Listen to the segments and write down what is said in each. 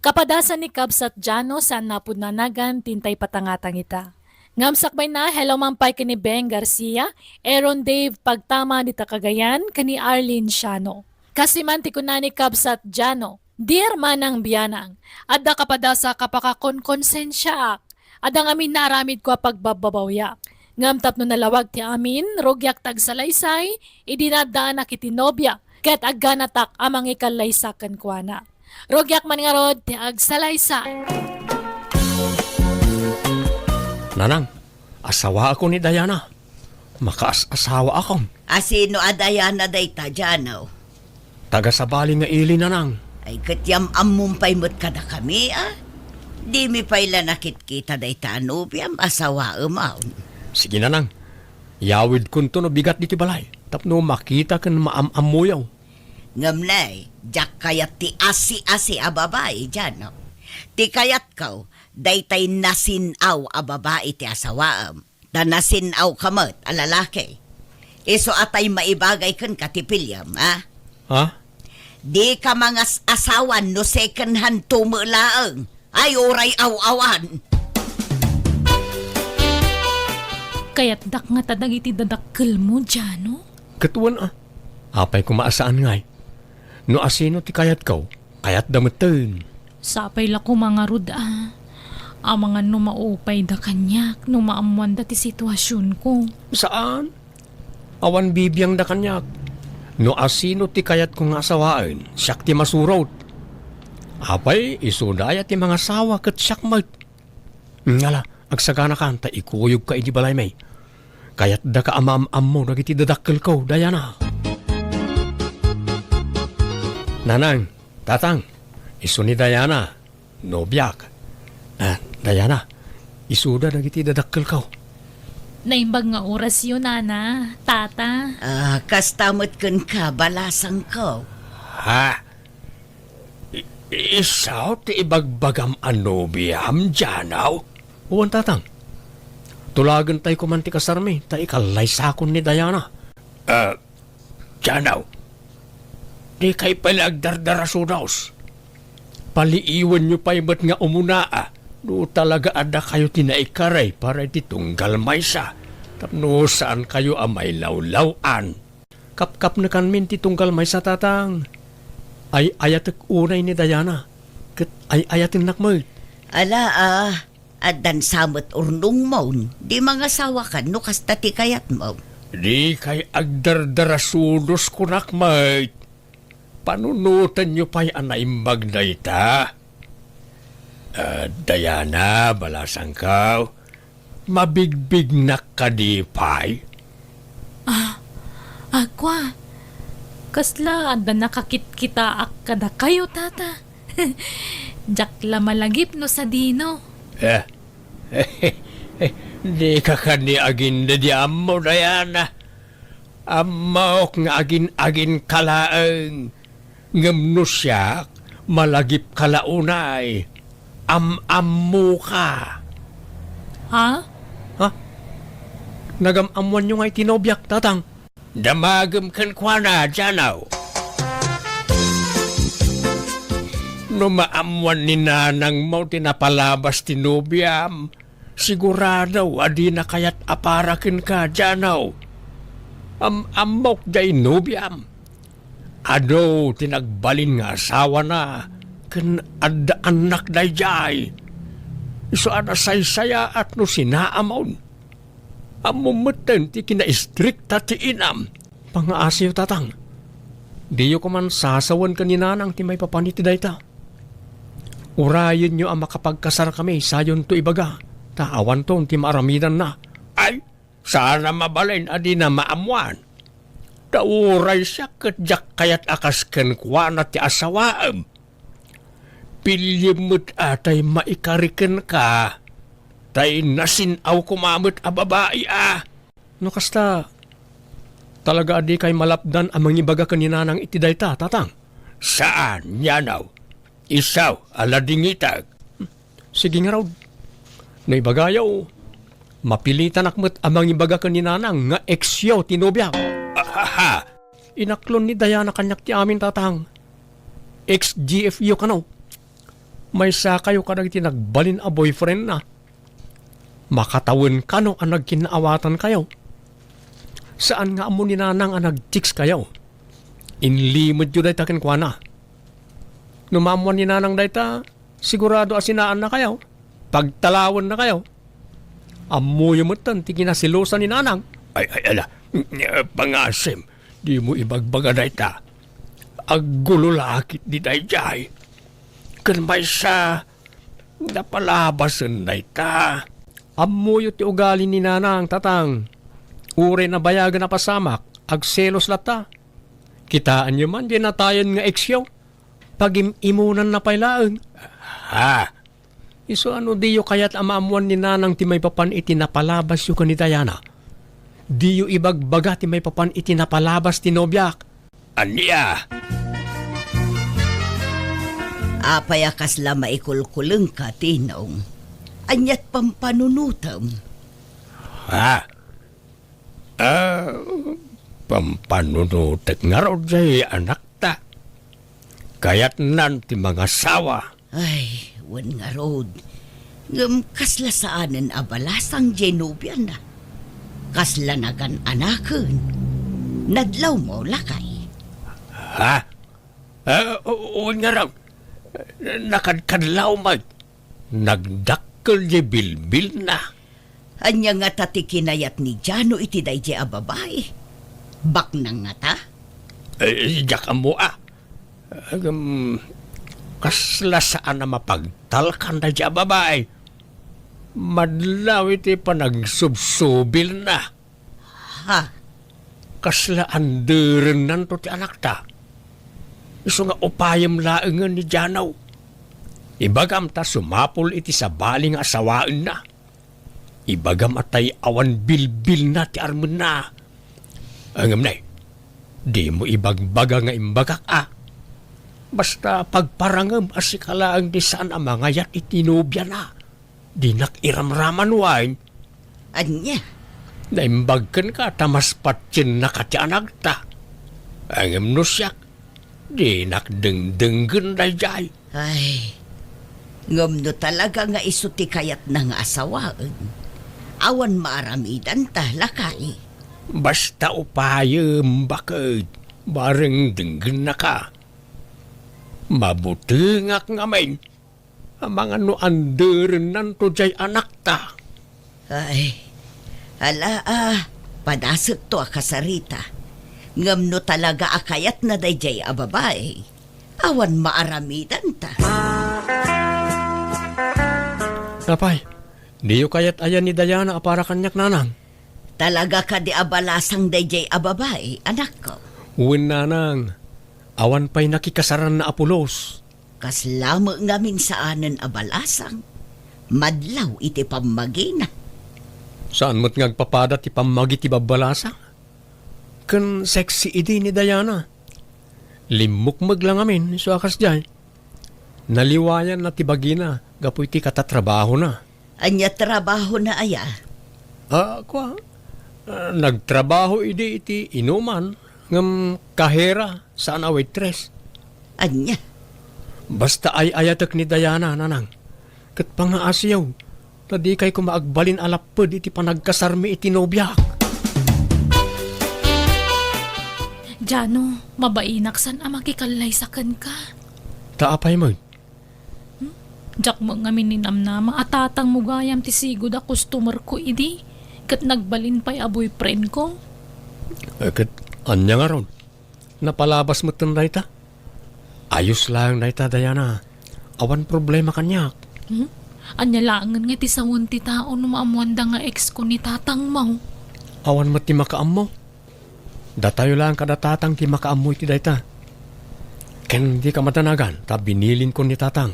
Kapadasan ni Cubs at Jano saan napunanagan tintay patangatang ita. Ngamsakbay na hello mampay kini Beng Garcia, Aaron Dave pagtama di Cagayan kani Arlene Shano. Kasi man ti kuna ni Cubs at Jano, dear manang biyanang, adda kapadasa kapakakonkonsensya, adang amin naramid ko pagbababawya. Ngam tapno nalawag ti amin, rogyak tagsalaysay, idinadaan na kitinobya, ket aganatak amang ikalaysakan kwa na. Rogyak man nga rod, ti agsalaysa. Nanang, asawa ako ni Diana. Makaas-asawa ako. Asino adayana day ta Jano? Taga-sabali nga ili, nanang. Ay katyam amumpay mo't kada kami Di mi payla nakit-kita day ta anubiam asawa umaon. Sige, nanang. Yawid kun to no bigat di ti balay. Tapno makita kan maam-amuyaw. Ngamnay, jak kayat ti asi-asi a babae Jano. Ti kayat kaw, daytay nasinaw a babae ti asawaam. Da nasinaw kamot a lalaki. Iso atay maibagay kan katipilyam, Ha? Di ka mga asawan no second hand tumulaang. Ay oray aw-awan. Kaya't dak nga tadag iti dadakkel mo, Jano? Katuan Apay kumaasaan ngay. No asino ti kayat kaw, kayat damutin. Sapay la ko mga rud Ang mga numaupay da kanyak, numaamuan da ti sitwasyon ko. Saan? Awan bibiyang da kanyak. No asino ti kayat kong asawaan, siyak ti masurot. Apay, isudaya ti mga sawa kat siyak mat. Ngala, agsagana ka, ta ikuyog ka iti balay may. Kayat da ka amam-am mo, nagiti dadakkel ko, Diana. Nanang, tatang, iso ni Diana, nobyak. Diana, isuda nagiti dadakkel ko. Naimbag nga oras yun, Nana, Tata. Kastamot kun ka balasang ko. Ha? Isaw ti ibagbagam anobiam, Janaw? Uwan, tatang. Tulagan tayo kumanti kasarmi, ta ikalay sakon ni Diana. Janaw, di kay pala agdardarasudaws. Paliiwan nyo pa iba't nga umuna No talaga ada kayo tinaikaray para ditunggal may sa. Tapno saan kayo amay lawlawan. Kap-kap na kanmin titunggal may sa tatang. Ay ayatek unay ni Diana. Kat ay ayatin nakmoy. Ala adan samot urnong maun. Di mga sawa ka no kasta ti kayat mo. Di kay agdardarasudos ko nakmoy. Panunutan nyo pa'y anaimbag na ita. Diana, balasang kaw, mabigbig na kadipay. Akwa, kasla anda nakakit kita kada kayo, Tata. Jakla malagip no sa dino. Di ka kani agin na di amo, Diana. Amok nga agin kalaang. Ngamno siya, malagip kalaunay. Am-ammo ka. Ha? Nagam-amuan nyo nga'y tinobyak, tatang. Damagam kan kwa na, Janaw. No maamuan ni nanang mo tinapalabas tinobyam, sigurado adi na kayat aparakin ka, Janaw. Am-amok jay nobyam. Ado tinagbalin nga asawa na, kan adda anak day jay. Iso ada say-saya at no sinaamon. Amumuten ti kina-istrikta ti inam. Pangaasiyo, tatang. Diyo ko man sasawan kanina nang ti may papaniti dayta. Urayin nyo ang makapagkasar kami sayon to ibaga. Taawan to ti maaramidan na. Ay, sana mabalin adi na maamuan. Dauray siya katjak kayat akas kenkwa na ti asawaam. Pilimut atay maikariken ka. Tay nasinaw kumamot a babae No kasta, talaga adi kay malapdan amang ibaga kanina ng itidayta, tatang. Saan, Yanaw? Isaw, aladingitag. Sige nga raw. Naibagayaw, mapilitan akmat amang ibaga kanina ng nga eksyo tinobyak. Inaklon ni Diana kanyak ti amin, tatang. Ex-GFU ka no. May sa kayo kadang iti nagbalin a boyfriend na. Makatawin ka no ang nagkinaawatan kayo. Saan nga amo ni nanang ang nag-chicks kayo? Inlimod yun dahita kinkwana. Numamuan ni nanang dahita, sigurado asinaan na kayo. Pagtalawon na kayo. Amoy mo tan, tikinasilosan ni nanang. Ay, ala, pangasim, di mo ibagbaga dahita. Aggulo lakit di dayjay. Kan may sa napalabasan dayta. Amoy ti ugali ni nanang tatang. Ure na bayagan na pasamak, agselos lata. Kitaan nyo man, di natayan nga eksyo. Pag-imunan na pailaan. Ha? Iso ano diyo kaya't amamuan ni nanang ti may papan iti napalabas yu ni Diana? Diyo ibagbaga ti may papan iti napalabas ti nobyak. Anya? Apayakas la maikulkuleng ka, tinong. Anyat pampanunutam. Ha? Pampanunutek nga raw jay anak ta. Kaya't nan ti mga sawa. Ay, wan nga rod. Kasla saanen abalasang Genubian na. Kasla nagan anaken. Nadlaw mo lakay. Ha? Oo nga raw. Nakadkadlaw mag. Nagdakkel je bilbil na. Anya nga tatikinayat ni Jano iti dayje a babae. Bak na nga ta? Diyak mo kasla saan na mapagtalkan na dya babae. Madlaw iti panagsubsubil na. Ha? Kasla anderen nan to ti anak ta. Iso nga upayam laengan ni Janaw. Ibagam ta sumapol iti sa baling asawaan na. Ibagam atay awan bilbil na ti armen na. Angam na, di mo ibagbaga nga imbagak Basta pagparangam asikalaang di saan ang mga yat itinubya na. Di nakiramraman wine. Anya? Naimbagkan ka tamas patsin na katyanag ta. Angam no siyak, di nakdengdenggan na jay. Ay, ngam no talaga nga isuti kayat ng asawaan. Awan maaramidan ta lakay. Basta upayam bakit, bareng denggan na ka. Mabutengak ngamin, ang mga no anderen nan to jay anak ta. Ay, ala padasot to akasarita. Ngam no talaga akayat na dayjay a babae. Awan maaramidan ta. Napay, di yu kayat ayan ni Diana para kanyak nanang. Talaga ka di abalasang dayjay a babae, anak ko. Uwin nanang, awan pa'y nakikasaran na apulos. Kaslamo ngamin saanan abalasang. Madlaw iti pamagina. Saan mo't ngagpapada ti pamagi ti babalasa? Kan sexy idi ni Diana. Limukmag lang amin, so akas jay. Naliwayan na ti bagina, gapoy ti katatrabaho na. Anya trabaho na aya. Nagtrabaho idi iti inuman, ngam kahera saan a waitress. Anya? Basta ay ayatak ni Diana, nanang. Kat pangaasiyaw, tadi kay kumaagbalin alapod iti panagkasarmi iti nobyak. Jano, mabainaksan ang makikalay sa kan ka. Taapay mo. Jak mo nga mininamnama at tatang mo gayam ti sigod a customer ko idi. Kat nagbalin pa'y a boyfriend ko. Kat anya nga ron. Napalabas mo ito na ita. Ayos lang na ita, Diana. Awan problema kanyak. Anya langan nga ti sawon ti tao no maamuanda nga ex ko ni tatang mo. Awan mo ti makaam mo. Datayo lang kada tatang ti makaam mo iti dayta. Ken di ka matanagan, ta binilin ko ni tatang.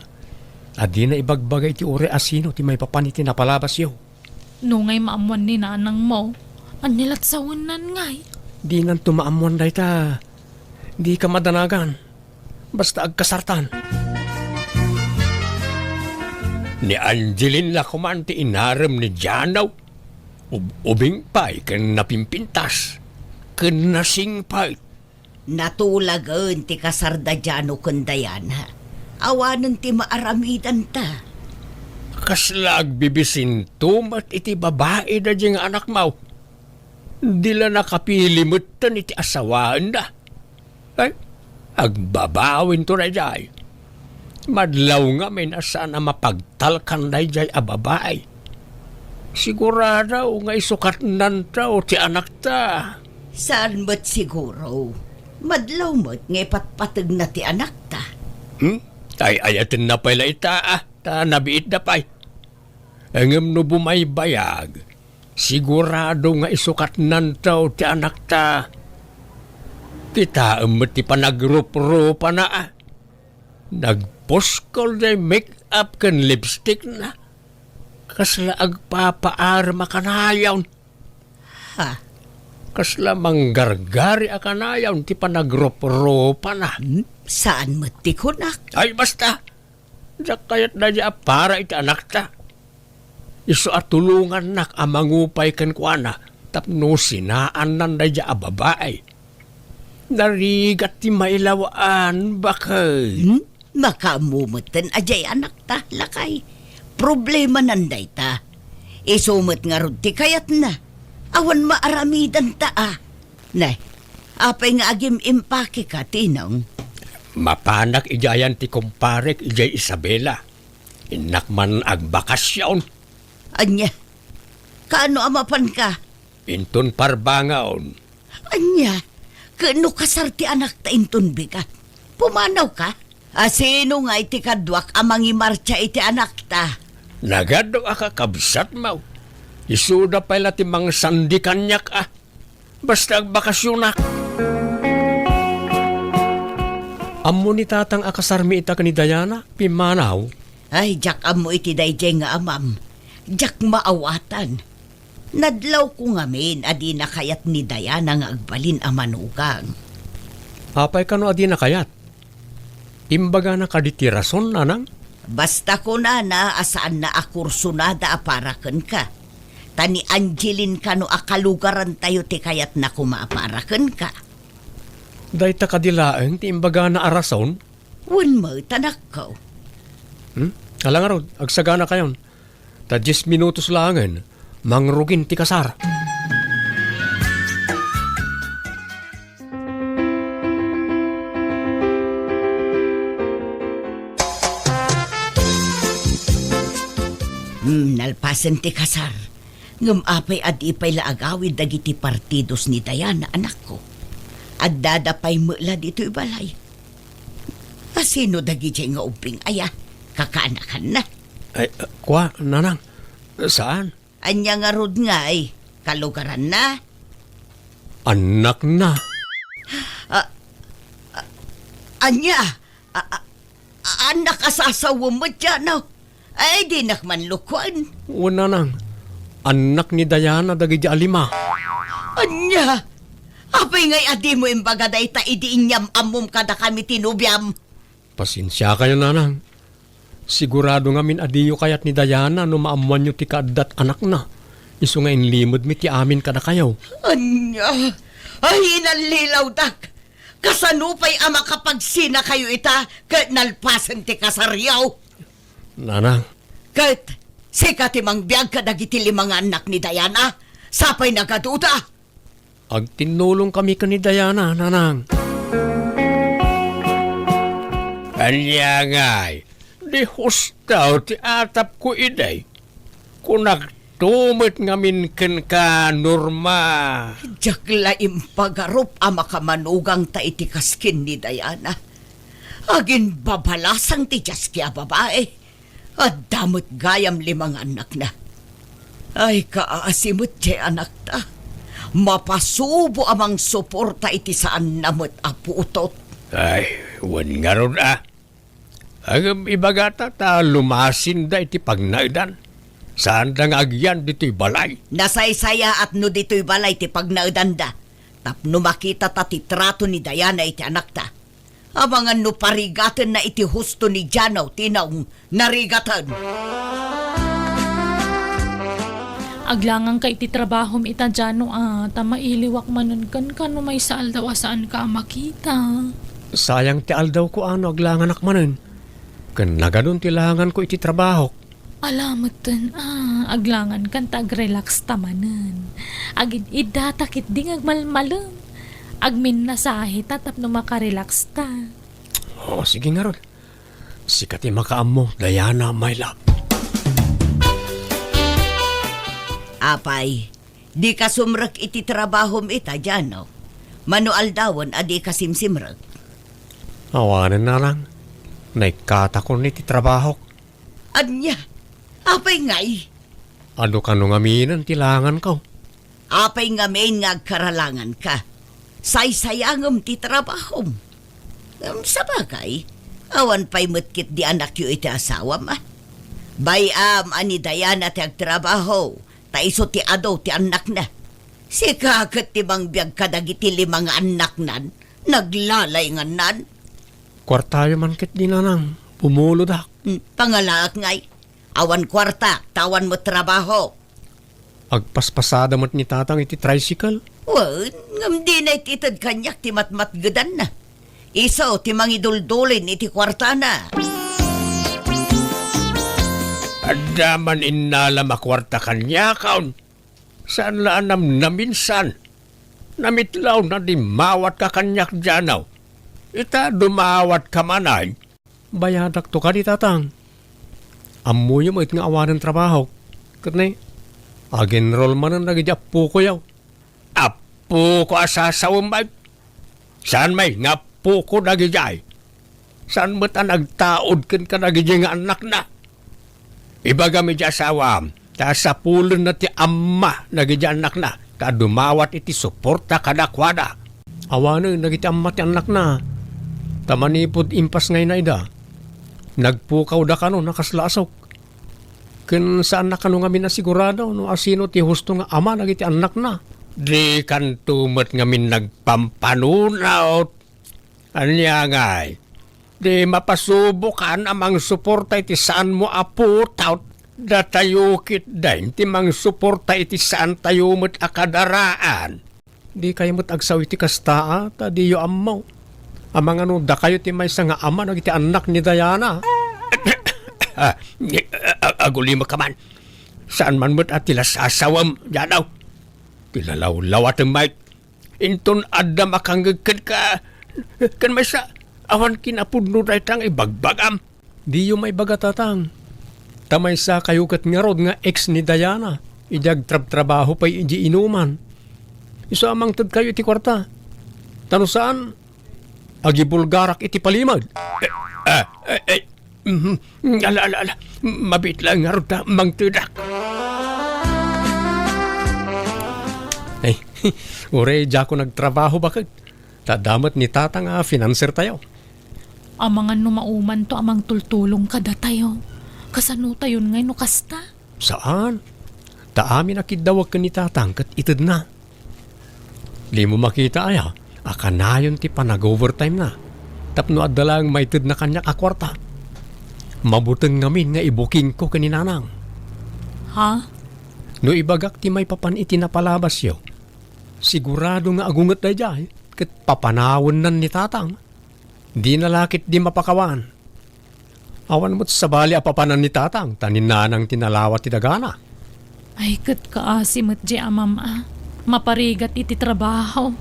Adi na ibagbagay ti ure asino ti may papan iti napalabas yo. No ngay maamuan ni nanang mo. Anya lat sawon nan ngay. Di nan tumaamuan dayta. Di ka madanagan. Basta agkasartan. Ni Angeline la kumanti inarem ni Janaw. Ubing pa'y kan napimpintas. Kan nasing pa'y. Natulagan ti kasardadyano kundayan ha. Awanan ti maaramidan ta. Kasla agbibisin tumat iti babae da diyang anak mo. Dila nakapilimutan iti asawaan da. Ay, agbabawin to na jay. Madlaw nga may nasa na mapagtalkan na jay a babae. Sigurado nga isukat nan tao ti anak ta. Saan mo't siguro? Madlaw mo't ngay patpatag na ti anak ta. Ay ayatin na pala ita ta nabiit na pa'y. Angam no bumaybayag. Sigurado nga isukat nan tao ti anak ta. Kita ti panagrup-rupa na Nagposkol na make-up kan lipstick na. Kasla agpapaar makanayaw. Ha? Kasla manggargari akanayaw ti panagrup-rupa na. Saan mo't ti kunak? Ay basta. Diyak kayat na diya para iti anak ta. Iso at tulungan nak amangupay kan kuana. Tapno sinaan nan na diya babae. Narigat ti mailawaan bakay. Makamumutan ajay anak ta, lakay. Problema nanday ta. Isumot nga rod ti kayat na. Awan maaramidan ta Nay, apay nga agim impake ka, tinong. Mapanak ijayan ti kumparek ijay Isabela. Inak man agbakasyon. Anya, kaano amapan ka? Intun parbangaon. Anya, kaano kasarti anak ta intun bigat? Pumanaw ka? Sino nga iti kadwak amangi marcha iti anak ta? Nagado akakabsat mo. Isuda pala ti mga sandi kanyak Basta agbakasyonak. Amo ni tatang akasarmi ita ka ni Diana, pimanaw. Ay, jak amo iti dayjay nga amam. Jak maawatan. Nadlaw ko ngamin adi na kayat ni Diana nga agbalin a manugang. Apay ka no adi na kayat. Imbaga na kaditirason, nanang? Basta ko na asaan na akursunada aparaken ka. Tani Angeline ka no akalugaran tayo ti kayat na kumaaparaken ka. Dahita kadilaeng ti imbaga na arason? Wan mo tanak ko. Alang arod, agsagana kayon. Ta 10 minutos langan, mangrugin ti kasar. Nalpasan ti kasar. Ngam apay adipay laagawid dagiti partidos ni Diana anak ko. Addadapay mula dito'y balay. Asino dagiti nga uping aya? Kakaanakan na. Ay, kwa, nanang, saan? Anya nga rod nga kalugaran na. Anak na. Anya, anak asasawa mo dyan, no? Ay, di nakman lukwan. Una nang, anak ni Diana dagiti alima. Anya, apay ngay adi mo imbaga day ta idi inyam amom kada kami tinubyam. Pasensya kayo, nanang. Sigurado nga min adiyo kayat ni Diana no maamuan nyo ti kaadat anak na. Iso nga inlimod mi ti amin kada kayo. Anya, ay inalilaw dak. Kasanupay ama kapag sina kayo ita, kahit nalpasan ti kasaryaw. Nanang, Kahit sikat imang biyag kadagiti limang anak ni Diana, sapay nagaduda. agtinulong kami ka ni Diana, nanang. Anya ngay, di hustaw ti atap ko iday. Kunagtumit ngamin ken ka, Norma. Jagla impagarup ama kamanugang ta iti kaskin ni Diana. Agin babalasang ti jaski a babae. At damot gayam limang anak na. Ay kaasimot ti anak ta. Mapasubo amang suporta iti saan namot a putot. Ay, wan nga ron Agam ibagata ta lumasin da iti pagnaidan. Saan da nga agyan dito'y balay? Nasaysaya at no dito'y balay ti pagnaudanda. Tapno makita ta ti trato ni Diana iti anak ta. Abangan no parigatan na iti husto ni Janaw tinaong narigatan. Aglangang ka iti trabahom ita dyan tama iliwak manon kan no may saal daw asaan ka makita. Sayang ti aldaw ko aglangan akmanen. Kan nagadun tilangan ko iti trabaho. Alamatan, aglangan kan tag-relax tamanan. Agin idatakit ding agmalmalem. Agmin nasahi tatap no makarelax ta. Oh, sige nga ron. Sikati makaam mo, Diana, my love. Apay, di ka sumrek iti trabahom ita, Jano. Manual dawon adi ka simsimrek. Awanan na lang. Naikata ko niti trabaho. Anya, apay ngay. Ano ka nung aminan tilangan ko? Apay nga main nga agkaralangan ka. Saysayangom ti trabahom. Sa bagay, awan pa'y mutkit di anak yu iti asawa ma. Bayam ani Diana ti agtrabaho, taiso ti ado ti anak na. Si kakat ti bang biyag kadagiti limang anak nan, naglalay nga nan. Kwartayo man kit di nanang. Pumulo dak. Pangalaak ngay, awan kwarta, tawan mo trabaho. Agpaspasada mo't ni tatang iti tricycle. Wan, ngam di na ititad kanyak ti matmatgadan na. Iso ti mangiduldulin iti kwarta na. Adaman inala makwarta kanya kaon. Saan laanam na minsan? Namitlaw na di mawat ka kanyak djanaw. Ita dumawat ka manay. Bayadak to ka di tatang. Amuyo mo it nga awanan trabaho. Katne, agenrol man ang nagidya apu ko yaw. Apu ko asasawang bay. Saan may nga apu ko nagidya. Saan mo't ang nagtaod ka nagidya nga anak na? Ibaga mi di asawam. Ta sa pulon na ti amma nagidya anak na. Kadumawat iti suporta kadakwada. Awanan nagiti amma ti anak na. Tamanipod impas ngay na ida. Nagpukaw da ka no, nakaslaasok. Ken saan na ka no nga minasigurado no asino ti husto nga ama nagiti anak na. Di kan tumet nga min nagpampanunaw. Anya ngay. Di mapasubukan amang suporta iti saan mo apo taut. Datayukit dahin ti mang suporta iti saan tayo mo't akadaraan. Di kayo mo't agsaw iti kastaa ta di yo amaw. Amang ano da kayo ti may nga ama nagiti anak ni Diana. Aguli mo ka man. Saan man mo't at tila sasawam, Janaw. Tilalaw-law at Mike. Inton adda makanggagkad ka. Kan may sa awan kinapudno da itang ibagbagam. Di yung may bagatatang. Tamay sa kayo kat nga rod nga ex ni Diana. Idag trabaho pa'y iji inuman. Iso amang tad kayo iti kwarta. Tano saan? Agi bulgarak iti palimag. Ala. Mabit lang nga rod ta, mang tudak. Ay, ure, diya ko nagtrabaho bakit? Tadamat ni tatang financer tayo. Amangan no mauman to amang tultulong kada tayo. Kasano tayo ngay no kasta? Saan? Taamin akidawag ka ni tatang kat itid na. Di mo makita aya, akanayon ti pa nag-overtime na. Tapno adalang may itid na kanya akwarta. Mabuteng ngamin nga ibuking ko kaninanang. Ha? No ibagak ti may papan iti napalabas yo. Sigurado nga agungat na dyan, kat papanawon nan ni tatang. Di nalakit di mapakawan. Awan mo't sabali apapanan ni tatang, tanin na nang tinalawat ti dagana. Ay kat kaasimot di amam Maparigat iti trabaho.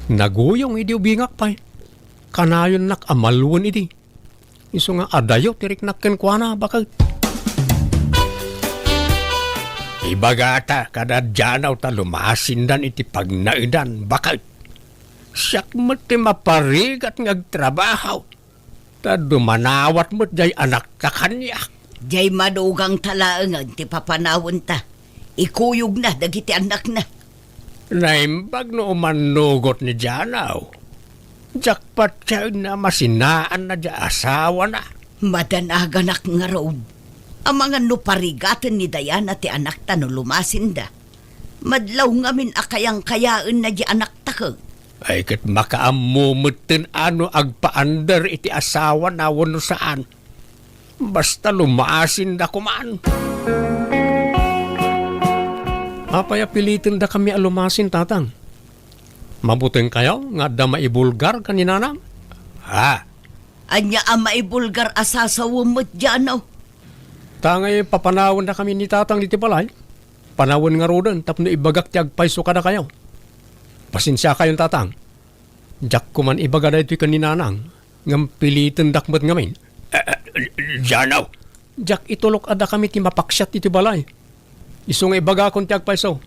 Naguyong idi ubingak pa'y. Kanayon nak amalwan idi. Iso nga adayo tirik nakken kwa na bakit. Ibagata kada djanaw ta lumasindan iti pagnaidan bakit. Siyak mo ti maparigat ngagtrabaho. Ta dumanawat mo jay anak ka kanya. Jay madugang talaangan ti papanawon ta. Ikuyog na dagiti anak na. Naimbag no umanugot ni djanaw. Jakpat siya na masinaan na dya asawa na. Madanaganak nga rood. Ang mga nuparigatan ni Diana ti anak ta no lumasinda. Madlaw ngamin akayang kayaan na di anak ta ka. Ay kat makaamumutin ano agpaandar iti asawa na wano saan. Basta lumasin da kuman. Apaya pilitin da kami alumasin tatang. Mabuting kayo nga da maibulgar kaninanang. Ha? Anya ang maibulgar asasawom mo't Jano. Tangay papanawon na kami ni tatang diti balay. Panawon nga rodan, tapno ibagak ti agpaiso ka na kayo. Pasensya kayon tatang. Jak ko man ibaga na ito'y kaninanang. Ngam pilitin dakmat ngamin. Janaw. Jak itulok ada kami ti mapaksyat iti balay. Iso nga ibaga kon ti agpaiso.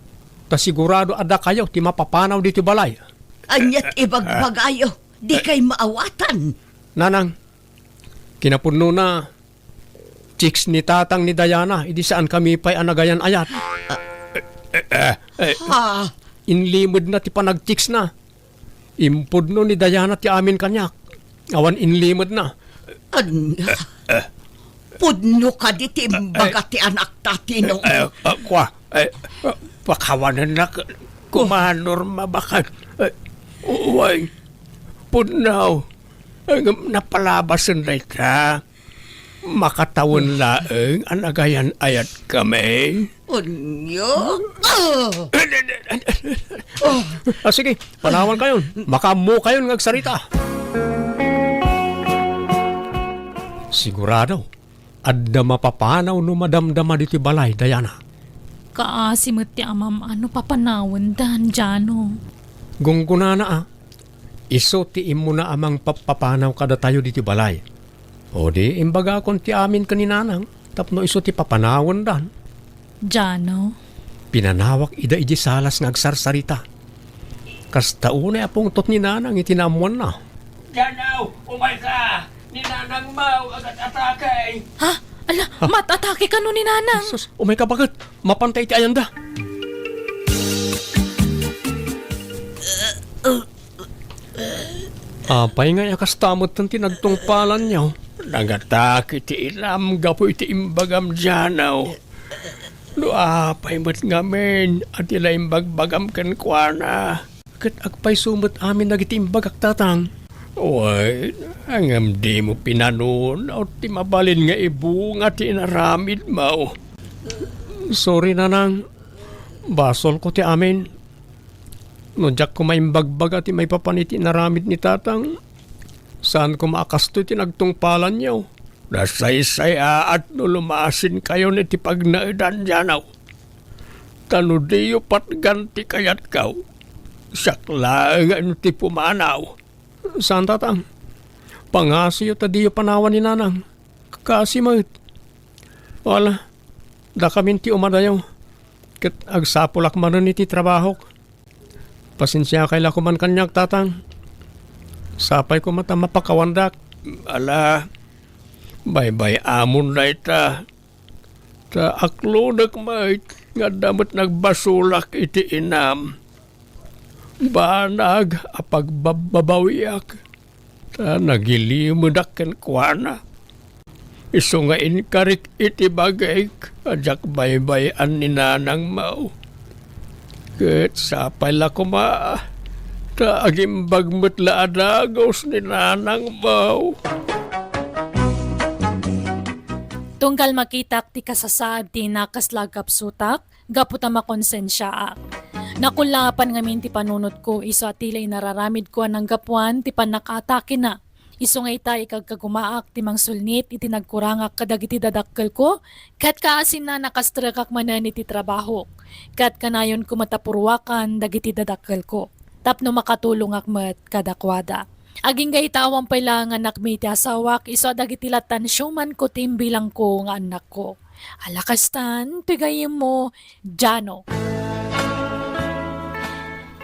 Ta sigurado ada kayo ti mapapanaw diti balay. Anyat ibagbagayo. Di kay maawatan. Nanang, kinapuno na chicks ni tatang ni Diana, idi saan kami pa'y anagayan ayat. Ha? Inlimod na ti panag-chicks na. Impod no ni Diana ti amin kanyak. Awan inlimod na. Anya? Pudno ka di timbaga ti anak tatino. Pakawanan na kumanor mabakat. Uway, pudnaw. Napalabasan na ita. Makatawon laeng anagayan ayat kami. Unyo? Sige, panawan kayon. Makamu kayon ngagsarita. Sigurado, adda mapapanaw no madamdama diti balay, Diana. Kaasimot ti amam ano papanawon dan Jano. Gungkuna na iso ti imo na amang papapanaw kada tayo diti balay. O di, imbaga kon ti amin kaninanang, tapno iso ti papanawon dan. Jano. Pinanawak ida iji salas nga agsarsarita. Kasta una apong tot ni nanang itinamuan na. Janaw, umay ka! Ni nanang mau agad atake! Ha? Ala, matatake ka no ni Nanang. Sus, umay ka bakit? Mapantay ti ayanda. Apay nga yakastamot ng tinagtungpalan niyo. Nagatake ti ilam gapoy ti imbagam Janaw. Apay mat ngamin at ila imbagbagam kan kuana. Kat agpay sumot amin nagiti imbagak tatang. Uy, hangam di mo pinanon o ti mabalin nga ibunga ti inaramid mo. Sorry nanang, basol ko ti amin. No jak ko maimbagbaga ti may papaniti naramid ni tatang. Saan ko maakasto ti nagtungpalan niyo? Nasaysay at no lumasin kayo ni ti pagnaidan Janaw. Tano diyo patganti kayat kaw. Sakla nga ti pumanaw. Saan tatang? Pangasiyo ta diyo panawan ni nanang. Kakasimait. Wala. Da kamin ti umadayaw. Kat agsapulak manon iti trabahok. Pasensya kaila ko man kanyak tatang. Sapay ko mata mapakawandak. Ala. Bye-bye amon na ita. Ta aklodak mait. Nga damat nagbasulak iti inam. Banag apagbabawiak. Ta nagilimudak ken kuana. Iso nga inkarik iti bagay. Ajak bye-byean ni nanang mau. Ket sapay la kuma. Ta agimbag mutla adagos ni nanang mau. Tunggal makitak ti kasasaad ti nakaslagap sutak, gaputa makonsensya ak. Nakulapan ngamin ti panunot ko, iso at tilay nararamid ko anang gapuan, ti panakatake na. Iso nga ita ikagkagumaak ti mangsulnit, iti nagkurangak kadagiti dadakkel ko, kat kaasin na nakastrakak manan iti trabaho. Kat kanayon ko matapurwakan, dagiti dadakkel ko. Tapno makatulong akmat kadakwada. Aging gaytawang pailangan nakmi ti asawak, iso dagiti latan syuman ko timbilang ko nga anak ko. Alakastan, pigayim mo, Jano.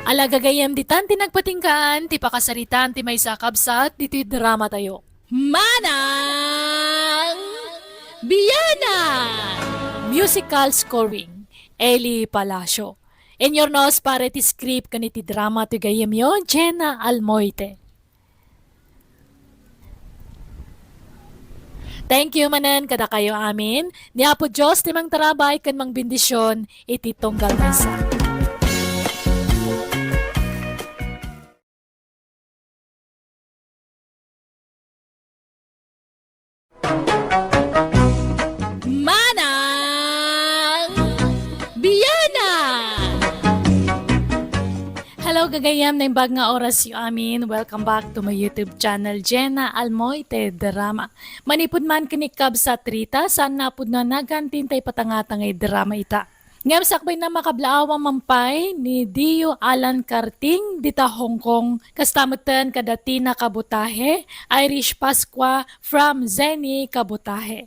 Alagagayam ditan ti nagpatingkaan, ti pakasaritan ti may sakabsat, diti drama tayo. Manang Biyana! Musical scoring, Eli Palacio. In your nose pare ti script kaniti drama ti gayem yon, Jenna Almoite. Thank you manan kada kayo amin. Ni Apo Diyos ti mang tarabay kan mang bendisyon iti tunggal maysa. Manang Biyana! Hello Hello, gagayam na imbag nga oras yu amin. Welcome back to my YouTube channel, Jenna Almoite Drama. Manipod man kinikab sa trita, saan napod na nagantintay patangatangay drama ita. Ngam sakbay na makablaawang mampay ni Dio Alan Karting dita Hong Kong. Kastamutan kadatina kabutahe, Irish Pasqua from Zeni kabutahe.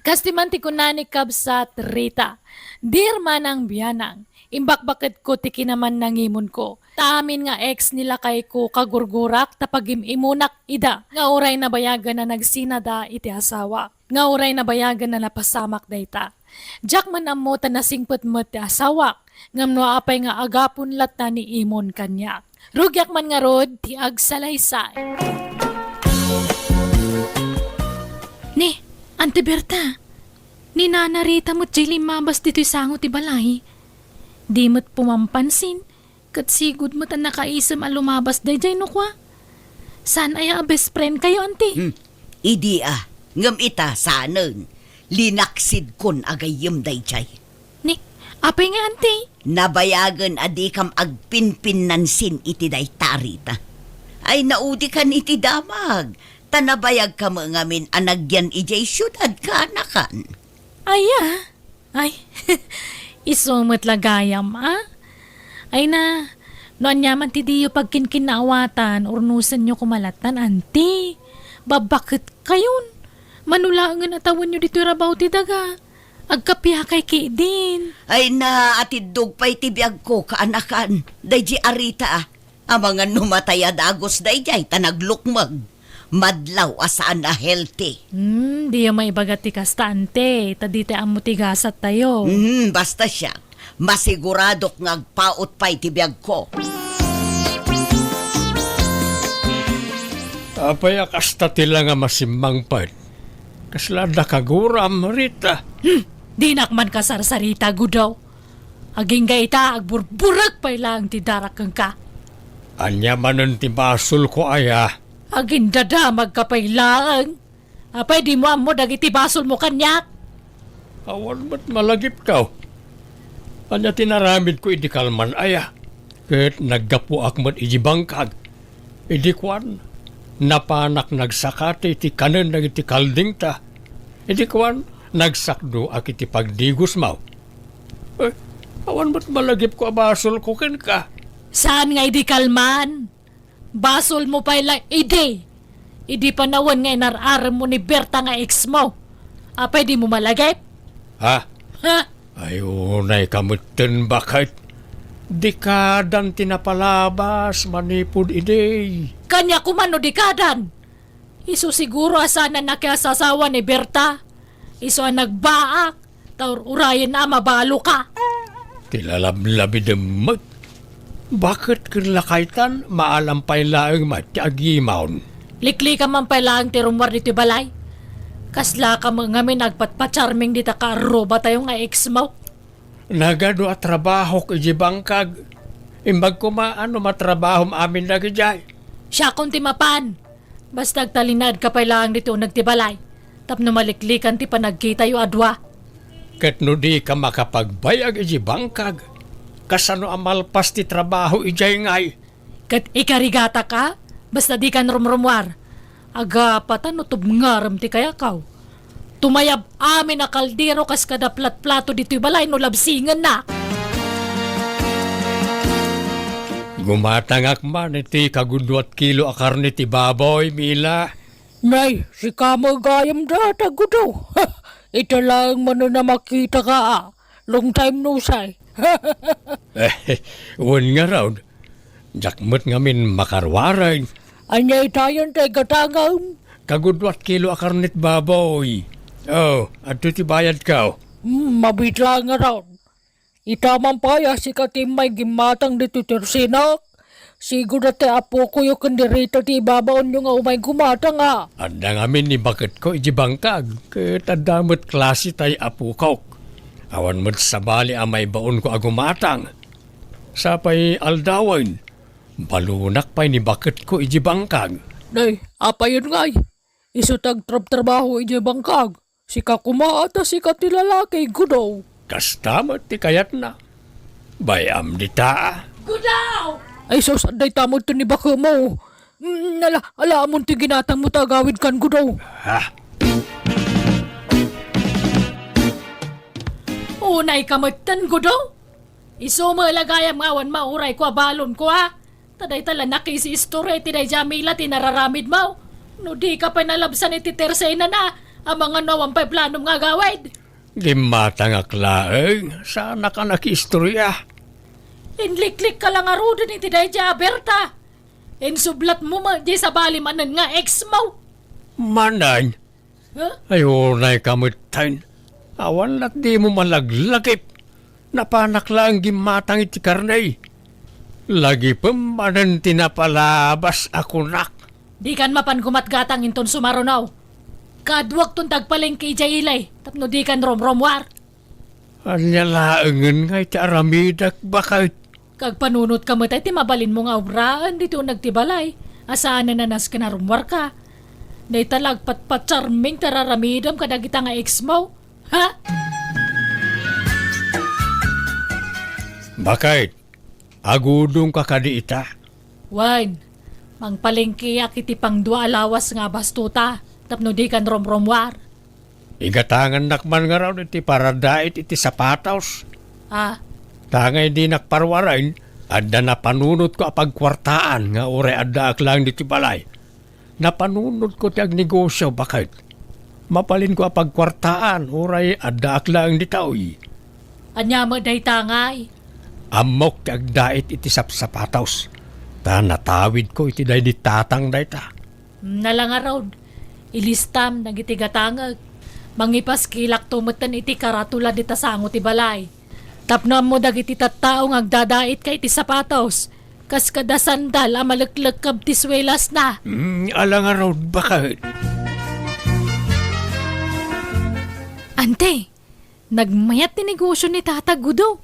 Kastimanti ko na ni kab sa trita. Dear manang biyanang, imbak-bakit ko tiki naman nangimon ko. Taamin nga ex nila kay ko kagurgurak tapagim-imunak ida. Nga uray na bayagan na nagsinada iti asawa. Nga uray na bayagan na napasamak dayta. Jack man amo ta nasingpet mo ti asawak. Ngam no apay nga agapon lat na ni imon kanya. Rugyak man nga rod ti agsalaysay. Ni, Ante Berta. Ni nanarita mo't jili mabas dito'y sango ti balay. Di mo't pumampansin, kat sigud mo't ang nakaisam a lumabas dayjay no kwa. Saan ay a best friend kayo, ante? Idi ngam ita sanen. Linaksid kun agayem dayjay. Ni, apay nga, ante? Nabayagan adi kam agpinpinansin iti daytarita. Ay naudi kan iti damag. Tanabayag ka mga ngamin anagyan ijay syudad ka anakan. Aya. Ay, isumot lagayam, Ay na, noan yaman ti diyo pag kinkinawatan, urnusan nyo kumalatan, ante. Babakit kayon? Manulangan atawan nyo dito rabaw ti daga. Agkapya kay din. Ay na atidog pa'y tibiyag ko kaanakan. Dayji arita Amangan numatay adagos dayjay tanaglukmag. Madlaw asaan na healthy. Di yung maibagat ti kasta, ante. Tadite ang mutigasat tayo. Basta siya. Masiguradok ngagpaot pa'y tibiyag ko. Apay akasta tila nga masimmang pa. Kaslada kaguram, Rita. Di nakman ka sarsarita, gudaw. Aging gaita, agburburag pa ilang ti darakang ka. Anya manon ti basol ko aya. Aging dadamag ka pa ilang. Apay di mo amo dagiti basol mo kanyak. Awan ba't malagip ka? Anya tinaramid ko iti kalman aya. Ket naggapu akmat iti bangkag. Idi kwan, napanak nagsakati iti kanen iti kalding ta. Idi kwan, nagsakdo ak iti pagdigos maw. Awan ba't malagip ko abasol ko ken ka? Saan nga idi kalman? Basol mo pa ilang idi. Idi panawan nga inarar mo ni Berta nga ex mo. Apay di mo malagip? Ha? Ha? Ayunay kamutin bakit? Dikadan tinapalabas manipod ide. Kanya kumano dikadan. Iso siguro asana nakiasasawa ni Berta. Iso ang nagbaak. Taur urayan na mabalo ka. Tilalablabi demag. Bakit kinlakaitan maalampay laeng matiagimaon? Likli ka man pala ang tirumwar dito balay. Kasla ka mga ngamin nagpatpacharming dita ka aroba tayo nga ex mo. Nagado at trabaho kiji bangkag. Imbag ko maano matrabaho amin na gijay. Siya kung timapan. Basta talinad ka pala ang dito nagtibalay. Tapno maliklikan ti panagkita yu adwa. Ket no di ka makapagbayag iji bangkag. Kasano amalpas ti trabaho ijay ngay. Kat ikarigata ka, basta di ka rumrumwar. Aga patan no tubngaram ti kaya kaw. Tumayab amin na kaldero kas kada plat-plato dito'y balay no labsingan na. Gumatangak man iti kagundwat kilo akarni ti baboy, Mila. Nay, si Kamoy gayam data gudo. Ito lang man na makita ka. Long time no say. Wan nga raw. Jakmat ngamin makarwaray. Anyay tayon tay katangam. Kagudwat kilo akarnit baboy. Oh, ato ti bayad ka. Mabitla nga raw. Itaman pa ya si katimay gimatang dito tersinak. Siguro te apo ko yung kandirito ti babaon yung umay gumatang nga. Anda ngamin ni bakit ko ijibangkag. Katadamot klase tay apo kauk. Awan mo't sabali amay baon ko agumatang. Sapay aldawan. Balunak pa'y ni bakit ko ijibangkag. Nay, apa yun ngay? Isutag trabaho ije bangkag. Si kakumaata si katilalaki gudaw. Kastamat ti kayat na. Bayam di taa. Gudaw! Ay sos, anday tamod to ni baka mo. Alamon ti ginatang mo tagawid kan ko daw. Ha? Unay kamatan ko daw. Iso mo lagayam ngawan mauray ko abalon ko ha. Taday tala nakisi istorya tiday Jamila tinararamid mo. No di ka pa nalabsan iti tersay na ang mga nawang pa'y planom nga gawid. Di matang aklaeng. Sana ka nakistorya. Inliklik ka lang arudan iti day Berta. Insublat mo di sa balimanan nga ex mo. Manay. Huh? Ayunay kamitain. Awan lat di mo malaglakip. Napanak lang gimatang iti karnay. Lagi pa manan tinapalabas ako nak. Di kan mapan kumatgatang inton sumarunaw. Kadwag tun tagpaling kay Jailay. Tapno di kan romromwar. Anya laengen nga iti aramidak bakit. Kag panunot ka mo tayo, mabalin mo nga obraan dito nagtibalay. Asaan na nanas ka na rumwar ka. Day talag patpatcharming tararamidam kadagita nga ex mo. Ha? Bakit? Agudong ka kadiita. Wine, mangpalengkiyak iti pang dua alawas nga bastuta. Tapno di kan romromwar. Igatangan nakman nga raw iti paradait iti sapataws. Ha? Tangay di nakparwarain, adda napanunot ko apagkwartaan nga ure adda aklang diti balay. Napanunot ko ti agnegosyo bakit? Mapalin ko apagkwartaan, ure adda aklang ditaoy. Anya mo day tangay. Amok ti agdait iti sapsapataws. Ta natawid ko iti day ditatang dayta. Nalangarod. Ilistam nagitigatangag. Mangipas kilak tumatan iti karatula dita sango ti balay. Tapno mo dagiti tattao nga agdadait kay ti sapatos. Kas kada sandal amalaglag kab ti swelas na. Alang araw bakit? Ante, nagmayat ti negosyo ni Tata Gudo.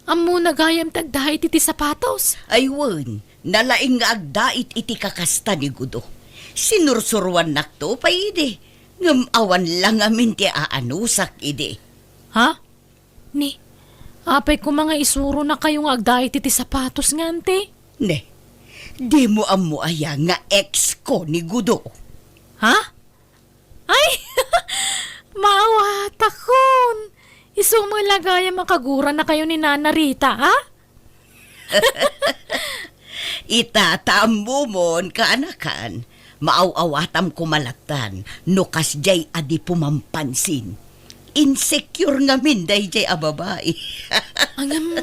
Amo nagayam tagdahit iti sapatos. Aywan, nalaing nga agdait iti kakasta ni Gudo. Sinursuruan nakto pa ide. Ngamawan lang amin ti aanusak ide. Ha? Ni, apay ko mga isuro na kayong agdahit iti sapatos nga ante. Ne, di mo amo aya nga ex ko ni Gudo. Ha? Ay! Maawat akon! Isumalagaya makagura na kayo ni Nana Rita, ha? Itatambo mon kaanakan. Maawawatam kumalatan, no kasjay adi pumampansin. Insecure nga min day jay a babae. Angam,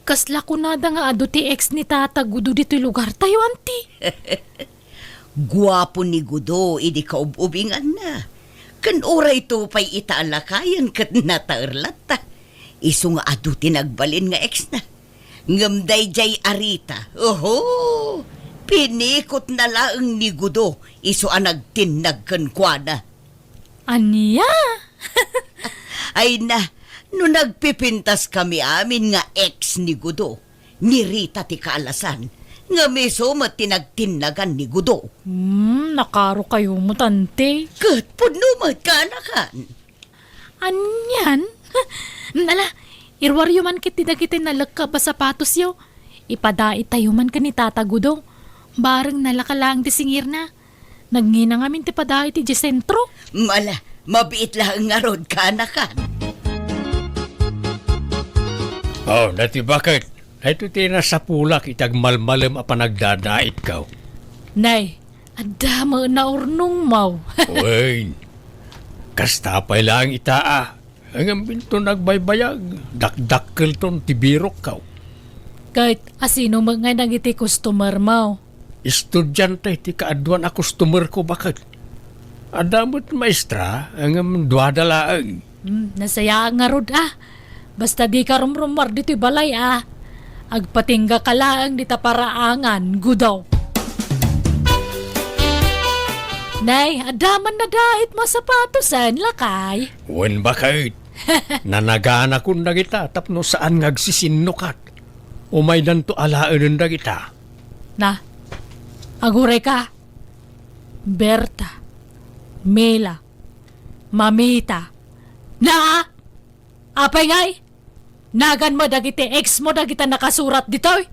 kasla ko nada nga ado ti ex ni Tata Gudo dito lugar tayo, anti. Guwapo ni Gudo, idi kaububingan na. Kan oray to pa'y itaalakayan kat nataerlata. Isu nga ado tinagbalin nga ex na. Ngamday jay arita. Oho! Pinikot na laang ni Gudo, iso anagtinag kankwana. Aniya? Ay na, no nagpipintas kami amin nga ex ni Gudo, ni Rita ti kaalasan, nga meso matinagtinagan ni Gudo. Nakaro kayo mo, tante. Kat punumat kanakan. Anyan? Nala, irwaryo man kiti dagiti nalagka ba sapatos yo. Ipadait tayo man ka ni Tata Gudo. Bareng nalakalang ti singir na. Nagngina ngamin ti padait ti sentro. Mala, mabiit lang nga rod kanakan. Oh, dati bakit? Ito tina sa pulak itag malmalem a panagdadait ka. Nay, adama na urnong mau. Uy, kastapay lang itaa. Ang binto nagbaybayag. Dakdakkel ton tibirok ka. Kahit asino mga nagiti customer mau. Estudyante ti kaadwan a customer ko bakit? Adamot maestra ang duadalaang. Nasaya nga rod Basta di ka rumrumar dito'y balay Agpatingga ka lang dita paraangan, gudaw. Nay, adaman na dahit masapatosan, lakay. Wen bakit? Nanagana kun na kita tapno saan ngagsisinukat. Umay danto alaan na kita. Na, aguray ka. Berta, Mela, Mamita. Na, apay ngay. Nagan mo dagiti ex mo dagita nakasurat ditoy.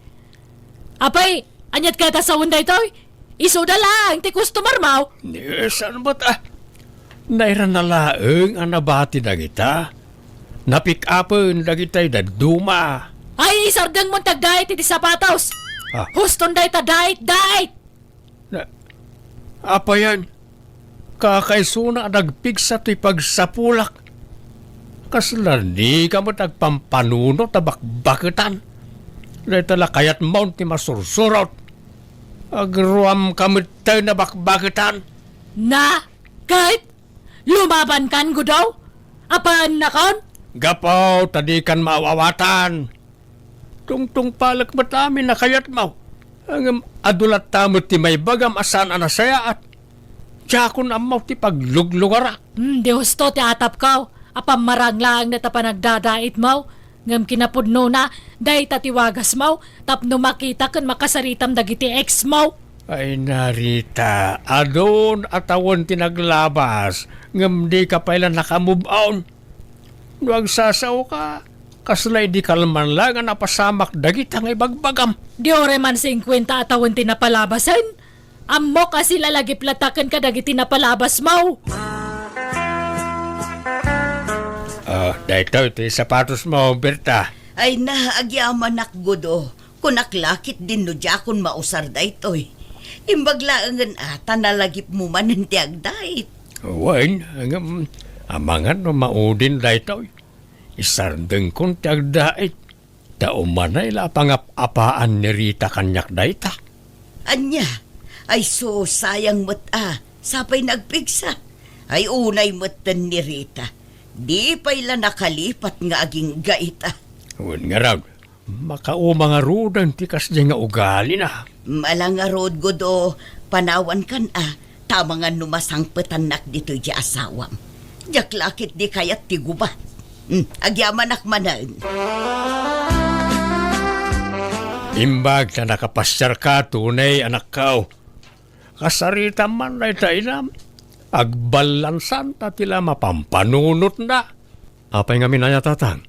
Apay, anyat ka ta sa unday toy. Iso na lang, ti customer mo. Saan ba't Nairan na laeng ang nabati na kita. Napick upon na kita'y daduma. Ay, isardang mo tag-diet iti sapatos. Ah. Huston day ta diet. Apa yan? Kakaisuna nagpigsa ti pagsapulak. Kaslani ka mo tagpampanuno tabakbakitan. Dahil tala kayat mount ti masursurot. Agruam kami tayo na bakbakitan. Na, kahit lumaban kan ko daw. Apaan na kon? Gapaw, tadi kan maawawatan. Tungtung palak matami na kayat mo. Ang adulat tamot ti may bagam asan anasaya at tiyakon amaw ti pagluglugara. Di husto ti atap kaw. Apam marang lang na ta panagdadait mo. Ngam kinapudno na, dahi tatiwagas mo. Tapno makita kan makasaritam dagiti ex mo. Ay narita, adon atawon tinaglabas. Ngam di ka pailan nakamove on. Nuag sasaw ka. Kaslay di kalman lang ang napasamak dagit ang ibagbagam. Di ore man 50 atawon tinapalabasan. Ammo kasi lalagi platakan ka dagiti napalabas mo. Dahito ito yung sapatos mo, Berta. Ay naagyaman nakgudo. Kunaklakit din no jakon mausar daytoy. Imbaglaangan ata nalagip mo man ng tiagdait. Wan, amangan no maudin dahito. Isardeng kong tiagdait. Taumanay la pangap-apaan ni Rita kanyak dayta. Anya, ay so sayang mo't sapay nagpigsa. Ay unay mo't ni Rita. Di pa ila nakalipat nga aging gaita. Wan nga raw, makao mga rudan tikas di nga ugali na. Malang nga road godo, panawan kan tama nga numasangpetan nak dito di asawam. Jak lakit di kayat ti gubat. Agyaman akmanan. Imbag na nakapasyar ka, tunay anak kao. Kasarita man na itainam. Agbalansan ta tila mapampanunot na. Apay nga minaya tatang.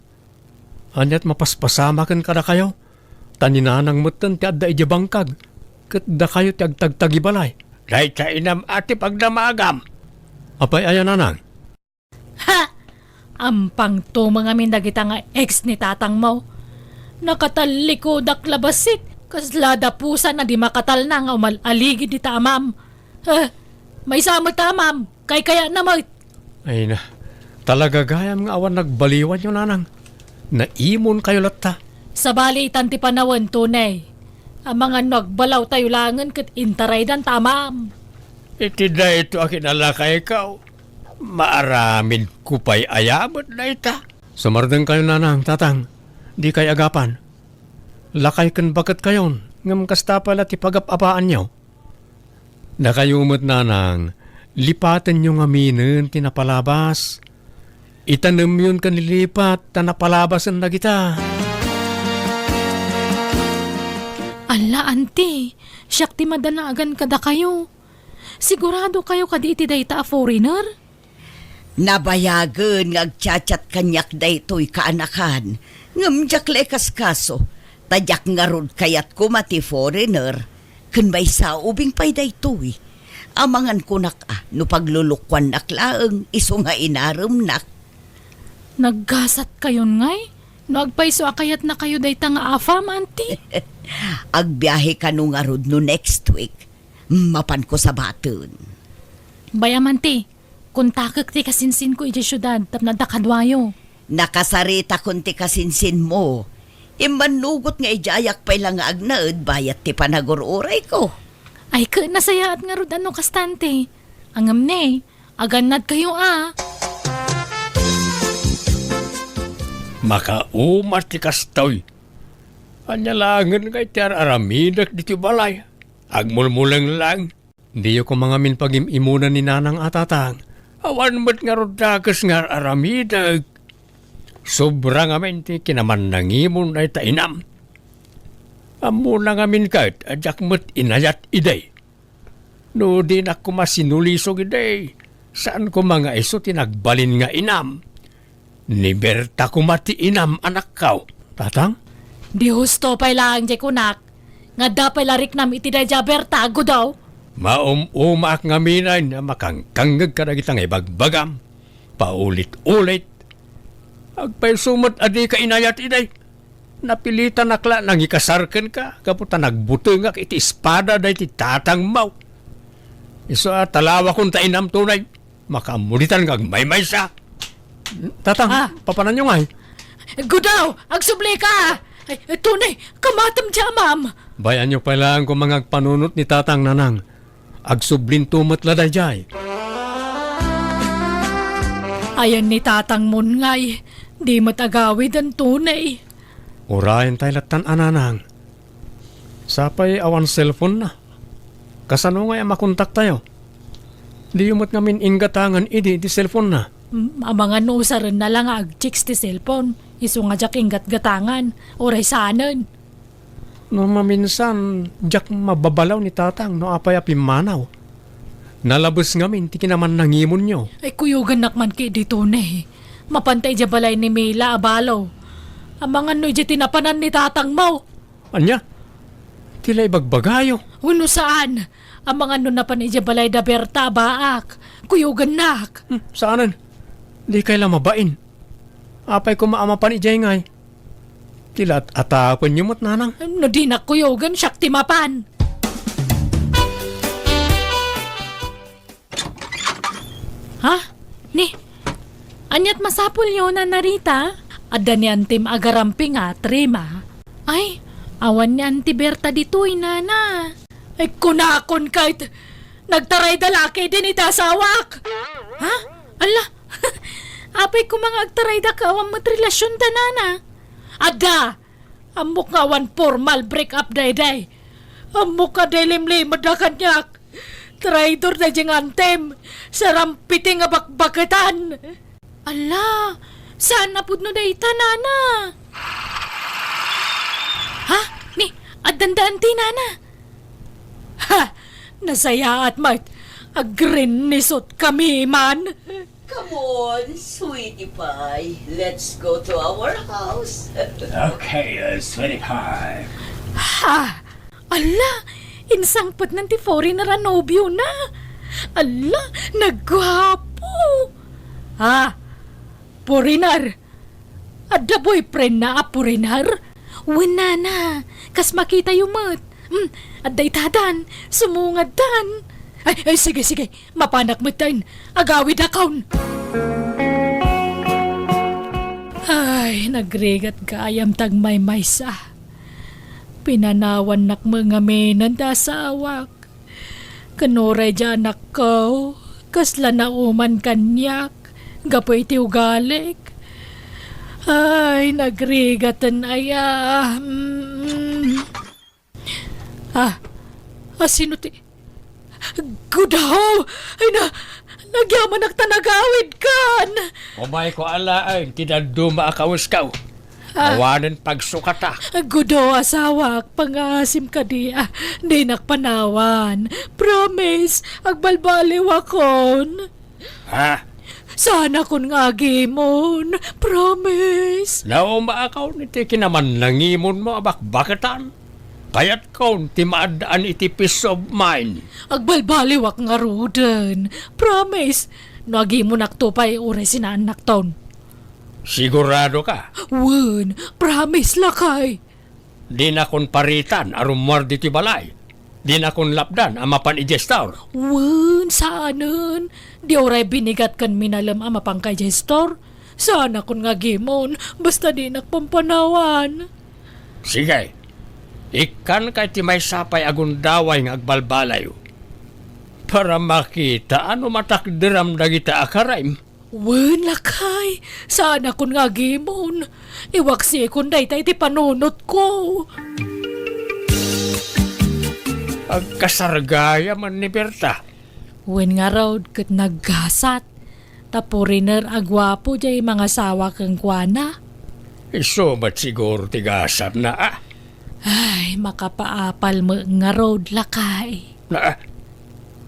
Anyat mapaspasamakan ka na kayo. Taninanang mutan ti adda ijabangkag. Kat da kayo ti agtagtagibalay. Dahil ka inam ati pagdamagam. Apay ayan nanang. Ha! Ampang to mga mindagita nga ex ni tatang mo. Nakatalikod labasit. Kaslada pusa na di makatal na nga umaligid di tamam. May samot tamam. Kaya na mo. Ay na. Talaga gayam nga awan nagbaliwan yun nanang. Naimon kayo latta. Sa bali itan ti panawan tunay. Ang mga nagbalaw tayo langan kat intaray dan tamam. Iti da ito akin alakay ikaw. Maaramin kupay ayabot na ita. Sumardeng kayo nanang, tatang. Di kay agapan. Lakay kan bakat kayon. Ngam kasta pala ti pagap-apaan nyo. Nakayumot nanang. Lipatan nyo nga minin tinapalabas. Itanem yun kan lilipat. Tanapalabasan na kita. Ala, auntie. Siyak ti madanagan kada kayo. Sigurado kayo kadi iti dayta a foreigner? Nabayagan ngagchat kanyak daytoy kaanakan. Ngamjak lekas kaso. Tadyak nga rod kayat kumati foreigner. Kun may saubing pay daytoy. Amangan ko nak no paglulukwan nak laeng iso nga inarum nak. Naggasat kayon ngay? No agpaiso akayat na kayo dayta nga afam, auntie? Agbiyahe ka no nga rod no next week. Mapan ko sa baton. Bayam, auntie. Kung takak ti kasinsin ko iti syudad, tapna dakadwayo. Nakasarita kunti kasinsin mo. Imanugot nga ijayak pa ilang nga agnaed bayat ti panagururay ko. Ay, nasayaat nga rod ano kastante. Angam ne, aganad kayo Makaumar ti kastoy. Anyalangan kay ti aramidak di ti balay. Agmulmulang lang. Di ko mga minpagimimunan ni nanang atatang. Awan mo't nga rodakas nga aramidag. Sobrang amin ti kinaman nangimon ay tainam. Amo na ngamin kahit adyak mo't inayat iday. No di na ko masinulisog iday. Saan ko mga iso tinagbalin nga inam. Ni Berta ko mati inam anak kaw. Tatang? Di husto pa lang, jay kunak. nga dapay larik nam iti dayja Berta, daw. Umaak nga minay na makangkangag ka na kitang ibagbagam. Paulit-ulit. Agpay sumot adi ka inayat iday. Napilitan nakla nang ikasarken ka. Kaputa nagbutungak iti espada day ti tatang mau. Iso talawa kong tainam tunay. Makamulitan kag may siya. Tatang, papanan nyo nga eh. Gudaw, agsubli ka! Ay, tunay, kamatam dya, ma'am. Bayan nyo pala ang kumangag panunot ni tatang nanang. Agsublin tumat la dayjay. Ayan ni tatang mon ngay, di matagawid ang tunay. Urayan tayo latan ananang. Sapay awan cellphone na. Kasano nga makontak tayo? Di umot ngamin inggatangan idi di cellphone na. Mga nusaran na lang ag-chicks ti cellphone. Iso nga jak ingat gatangan, oray sanan. No maminsan, jak mababalaw ni tatang no apay apimanaw. Nalabos ngamin, tiki naman nangimon nyo. Ay kuyugan nakman ki di tunay. Mapantay dya balay ni Mila abalaw. Ang mga no dya tinapanan ni tatang mo. Anya? Tila ibagbagayo. Uno saan? Ang mga no napan dya balay da Berta baak. Kuyugan nak. Saanan? Di kaila mabain. Apay ko maamapan ijay ngay. Tila atapan nyo mo't nanang. No di na kuyugan siyak timapan. Ha? Ni? Anyat masapul yun na narita? Ada ni antim agarampi nga, trima. Ay, awan ni Auntie Berta dito'y nana. Ay kunakon kahit nagtaray dalaki din itasawak. Ha? Ala, apay ko mga agtaray da ka awang matrelasyon da nana. Ada, amok nga awan formal break up day. Amok ka delimlimad na kanyak. Traidor na diyang antem. Sarampiting nga bakbaketan. Ala, saan na pud no dayta, nana? Ha? Ni, adandaan ti, nana? Ha? Nasaya at mat. Agrin nisot kami, man. Come on, sweetie pie. Let's go to our house. Okay, sweetie pie. Ha? Ala, insangpat ng ti foreigner na nobyo na. Ala, nagwapo. Ha? Foreigner? Ada boyfriend na a foreigner? Wala na. Kas makita yung mat. Aday tadan. Sumungad dan. Ay, sige. Mapanak mo tan. Agawid akaun. Ay, nagregat gayam tagmay maysa. Pinanawan nak mga menan da sawak. Kanoray dyan nak ko. Kasla na uman kanyak. Gapoy ti ugalik. Ay, nagrigatan aya. Sino ti? Gudaw! Ay na, nagyaman nagtanagawid kan! Umay ko ala ay, tinaduma akawas ka. Awanan pagsukata. Gudaw asawak, pangasim ka di. Di nakpanawan. Promise, agbalbaliw akon. Ha? Sana kun nga gimon. Promise. Nauma akaw ni tiki naman nangimon mo abakbakatan. Kaya't kaun timaadaan iti peace of mind. Agbalbaliwak nga ruden. Promise. Nagi mo naktupay ure sinaanak ton. Sigurado ka? Wen, promise lakay. Di na kon paritan arumar di ti balay. Di na kon lapdan amapan igestor. Wen, saanan? Di oray binigat kan minalam ama pang kay gestor. Sana kun nga gimon, basta di nakpampanawan. Sige. Ikan kay ti may sapay agundaway ng agbalbalay. Para makita ano matakdiram dagita akaraim. Wen, lakay. Sana kun nga gimon. Iwaksi kun daytay ti panunot ko. Agkasargaya man ni Berta. Wen nga raw kat naggasat. Tapuriner agwapo jay mga sawa kang kwana. Iso ba't siguro tigasap na Ay, makapaapal mo nga road lakay. Na,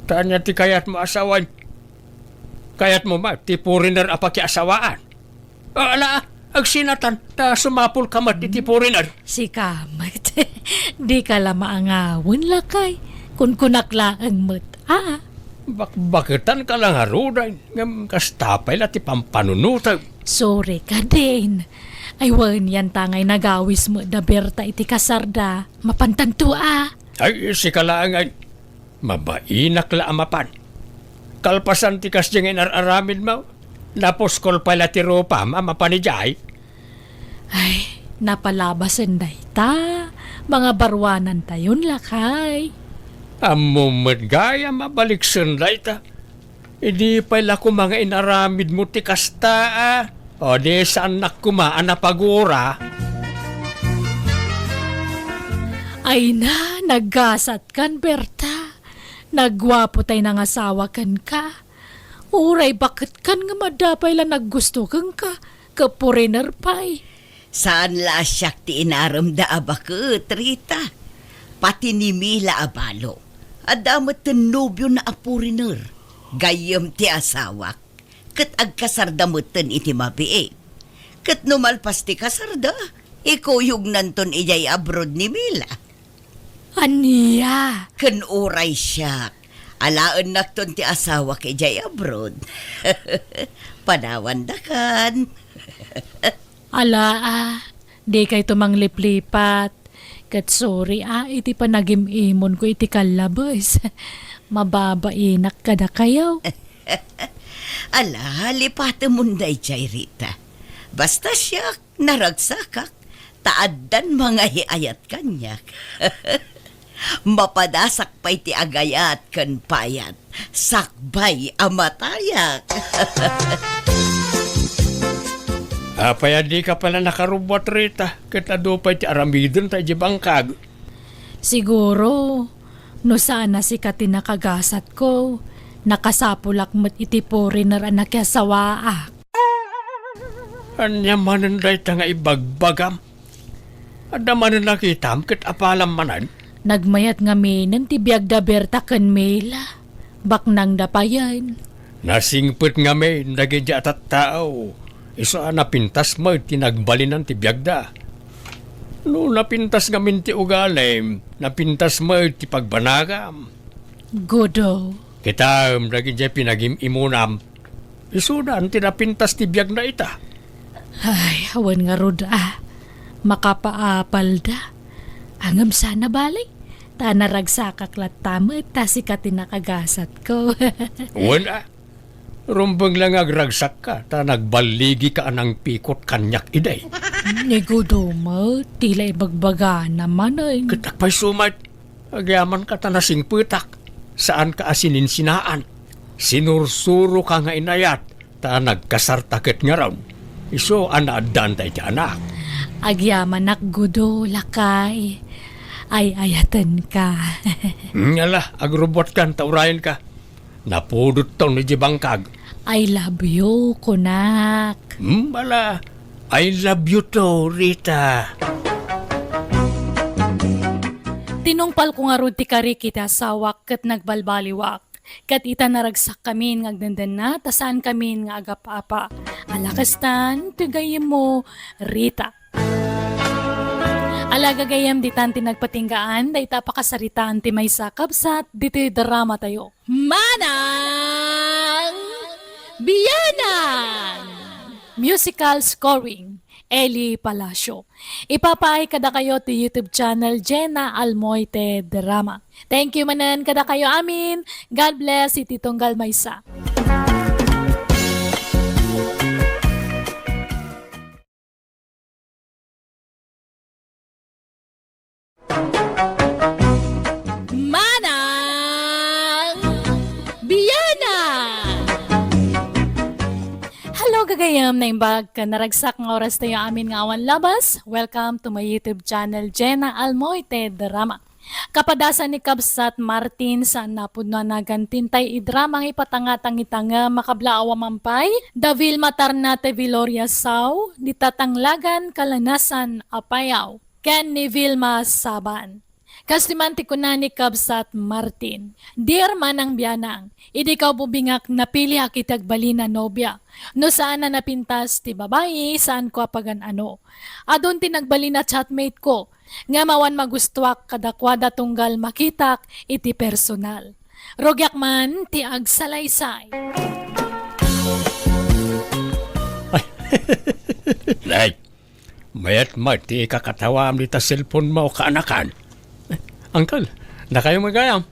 tanya ti kayat mo asawan. Kayat mo ma, ti puriner apaki asawaan. Ala, agsinatan, ta sumapul kamat ti puriner. Si Kamat. Di ka la maangawon lakay. Kun kunakla ang mat. Bakitan ka lang haruday. Ngam kastapay lati pampanunutag. Sorry ka din. Ay wan yan tangay nagawis mo da berta iti kasarda. Mapantanto Ay, si kalaang ay mabainak la amapan. Kalpasan ti kasdyang inararamin mo. Naposkol pala ti ropa mapanijay. Ay, napalabasan day ta. Mga barwanan tayon lakay. Amumad gaya mabalik sunday ta. Idi pala ko mga inaramid mo ti kasta O di sa anak ko pagura. Ay na, naggasat kan Berta. Nagwapo tay nang asawa kan ka. Uray, bakit kan nga madapay lang naggusto kan ka? Kapuriner pa'y. Saan la siyak ti inaram da abakot, Rita? Pati ni Mila abalo. Adamat ti nobyo na apuriner. Gayam ti asawak. Kat agkasardamutan iti mabiig. Kat numalpas ti kasarda, ikuyog nanton ijay abroad ni Mila. Aniya? Kan uray siya. Alaan nakton ti asawa kay ijay abroad. Panawan da kan. Ala di kay tumang liplipat. Kat sorry iti panagimimon ko iti kalabas. Mababainak ka na kayaw. Ala, lipate munday jay Rita. Basta siya naragsakak, taaddan mga hiayat kanyak. Mapadasak pa'y ti agayat kan payat, sakbay amatayak. Apaya di ka pala nakarubot Rita. Katado pa ti aramidon tayo di bangkag. Siguro, no sana si Kati nakagasat ko. Nakasapulak mo't iti poriner anak yasawa Anya manan day ta nga ibagbagam. Ada manan nakitam kat apalam manan. Nagmayat nga minen ti biag da berta ken Mela. Baknang dapayan. Nasingpet nga may nagidya at tao. Isa napintas mo tinagbalinan ti biagda. No napintas nga min ti ugalem, napintas mo ti pagbanagam. Godo. Kita nagidya pinagim-imunam. Isudan tinapintas ti biag na ita. Ay, awan nga rod makapaapal da. Angam sana balay. Ta naragsakak lat tama ta si Kati nakagasat ko. Wala. Rumbang lang agragsak ka, ta nagbaligi ka anang pikot kanyak iday. Ni Godo mo, tila ibagbaga naman ay. Katakpay sumat, agyaman ka ta nasing putak. Saan ka asinin sinaan? Sinursuro ka nga inayat, ta nagkasartakit nga raw. Iso anaadan tayo ti anak. Agyaman nak Godo, lakay. Ay ayatan ka. Ngala, agrobot kan, taurayan ka. Napudot tong ni Jibangkag. I love you, kunak. Bala, I love you to, Rita. Tinungpal ko nga rod ti kari kita sawak kat nagbalbaliwak. Kat ita naragsak kami ngagdandan na, tasaan kami nga agapapa. Alakastan, tigayim mo, Rita. Alagagayam ditan tinagpatinggaan, da ita pakasaritaan ti may sakabsat, dito drama tayo. Manang Biyanan! Musical scoring, Eli Palacio. Ipapaay kada kayo ti YouTube channel Jenna Almoite Drama. Thank you manan kada kayo amin. God bless iti Tunggal Maysa. Manang Biyanan! Hello kagayam na imbag ka naragsak ng oras tayo amin nga awan labas. Welcome to my YouTube channel Jenna Almoite Drama. Kapadasan ni Kabsat Martin sa napud na nagantintay idramang ipatangatangitanga makablaawa mampay. Davil Matarnate Viloria Sao, ditatanglagan kalanasan apayaw. Ken ni Vilma Saban. Kastimanti ko na ni Kabsat Martin. Dear manang biyanang, idi ka bubingak napili akitag bali na nobya. No saan na napintas ti babae, saan ko apagan ano. Adon ti nagbali na chatmate ko, nga mawan magustuak kadakwada tunggal makitak iti personal. Rogyak man ti agsalaysay. Nay, mayat mati kakatawam di ta cellphone mo kaanakan. Uncle, na kayo magayam.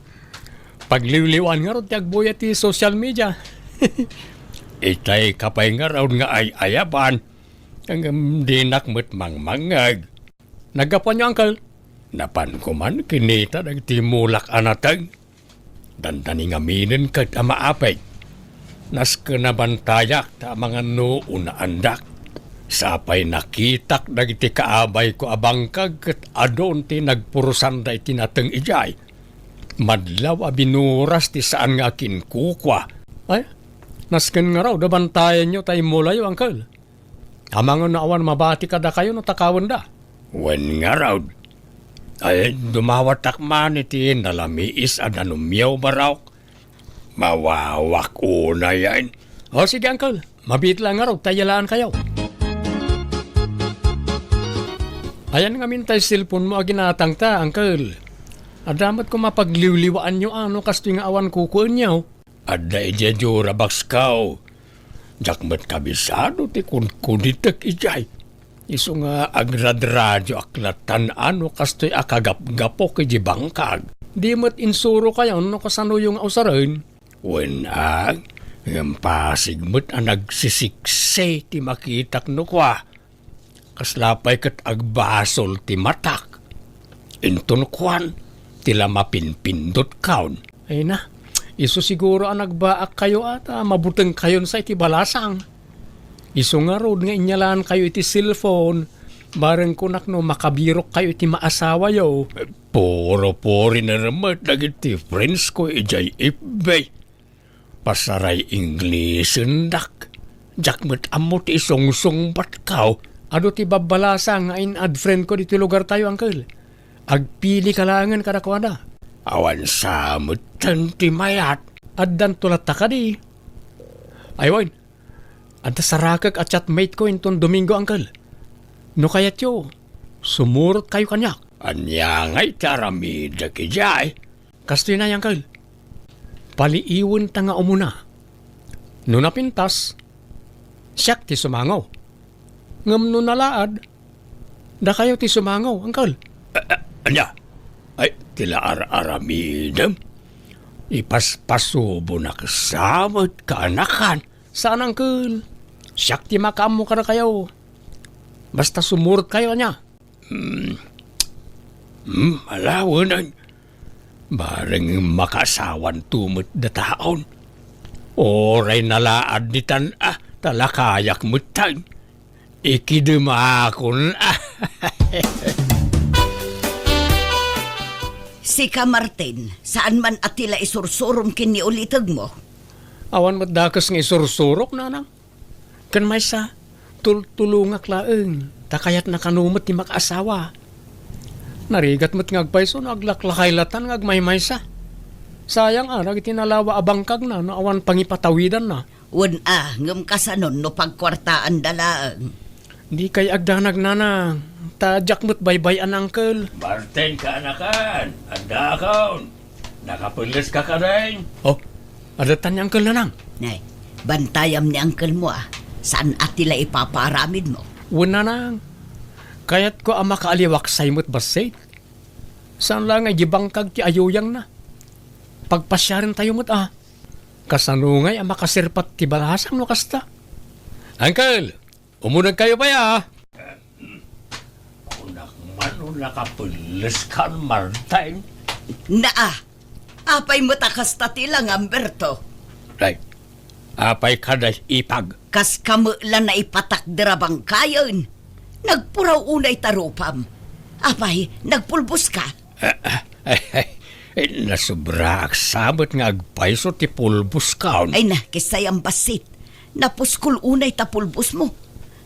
Pagliwliwan nga ron ti agbuya ti social media. Itay kapay nga raw nga ay ayaban. Ang dinakmet mangmangag. Nagapan niyo, uncle. Napan ko man kinita nagtimulak anatag. Dandani nga minin kat amaapay. Nas kanabantayak ta mga nuuna andak. Sapay nakitak dagiti kaabay ko abangkag ket adon ti nagpurusan da iti nateng ijay. Madlaw a binuras ti saan nga kinkukwa. Ay, nasken nga raw dabantayan nyo tayo mulayo, uncle. Amang naawan mabati kada kayo no takawan da. Wen nga raw. Ay, dumawatak man iti nalamiis a nanumyaw baraw. Mawawak una yan. O sige, uncle. Mabit lang nga raw, tayalaan kayo. Ayan nga mintay cellphone mo aginatang ta, uncle. Adamat ko mapagliwliwaan nyo ano kasto nga awan kukuan nyo. Ada ijedyo rabaks kao. Jakmet kabisado ti kunitek ijay. Iso nga agradradyo aklatan ano kasto'y akagap-gapok iji bangkag. Di mat insuro kayo no kasano yung ausarin. Wenag, yung pasigmet ang nagsisikse ti makitak no kwa. Kaslapay kat agbasol ti matak. Inton kwan, tila mapinpindot kaon. Ay na, iso siguro ang nagbaak kayo at mabuteng kayon sa iti balasang. Iso nga rod nga inyalaan kayo iti cellphone. Bareng kunak no makabirok kayo iti maasawa yo. Puro-puri na ramat dagiti friends ko ijay ibay. Pasaray English dak. Jakmet amot isong-song batkaw. Ado ti babalasa nga in-add friend ko dito lugar tayo, uncle. Agpili kalangan kadakwada. Awan samot ti mayat. Addan tulat ta ka di. Aywan, adda sarakag at chatmate ko inton Domingo, uncle. No kayat yo, sumurot kayo kanyak. Anya nga'y taramida kijay. Kastoy na, uncle. Paliiwan ta nga umuna. No napintas, siyak ti sumangaw. Ngam no nalaad, da kayo ti sumangaw, uncle. Anya? Ay, tila aramidam. Ipaspasubo na kasamot kaanakan. Saan, uncle? Siyak ti makamo ka na kayo. Basta sumurot kayo niya. Alawanan. Bareng makasawan tumot da taon. Oray nalaad ni talakayak mutan. Ikidumakon. Sika Martin, saan man atila isursurom kini ulitag mo? Awan madakas nga isursurok, nanang. Kan may sa tulungak laeng. Takayat na kanumot ti makaasawa. Narigat mo't ngagpayso na aglaklakay latan ngagmay sa. Sayang itinalawa abangkag na awan pangipatawidan na. Wan ngam kasanon no pagkwartaan dalaang. Di kay agdanag nanang. Tadyak mo't baybay an uncle. Martin ka anakan. Anda kaon. Nakapulis ka ka rin. Oh, adatan ni uncle nanang. Nay, bantayam ni uncle mo Saan atila ipaparamid mo? Wala nanang. Kayat ko ang makaaliwak saymot basay. Saan lang ay gibangkag ti ayuyang na. Pagpasyarin tayo mo't Kasanungay ang makasirpat ti balasang no kasta. Uncle, umunag kayo pa ya. Unak man nakapulis ka, Martin. Apay mo takasta tilang, Amberto. Right. Apay kada ipag. Kas kamulan na ipatakdirabang kayon. Nagpuraw unay tarupam. Apay, nagpulbos ka. Nasubra aksabot nga agpayso ti pulbos kaon. Ay na, kisay ang basit. Napuskul unay ta pulbos mo.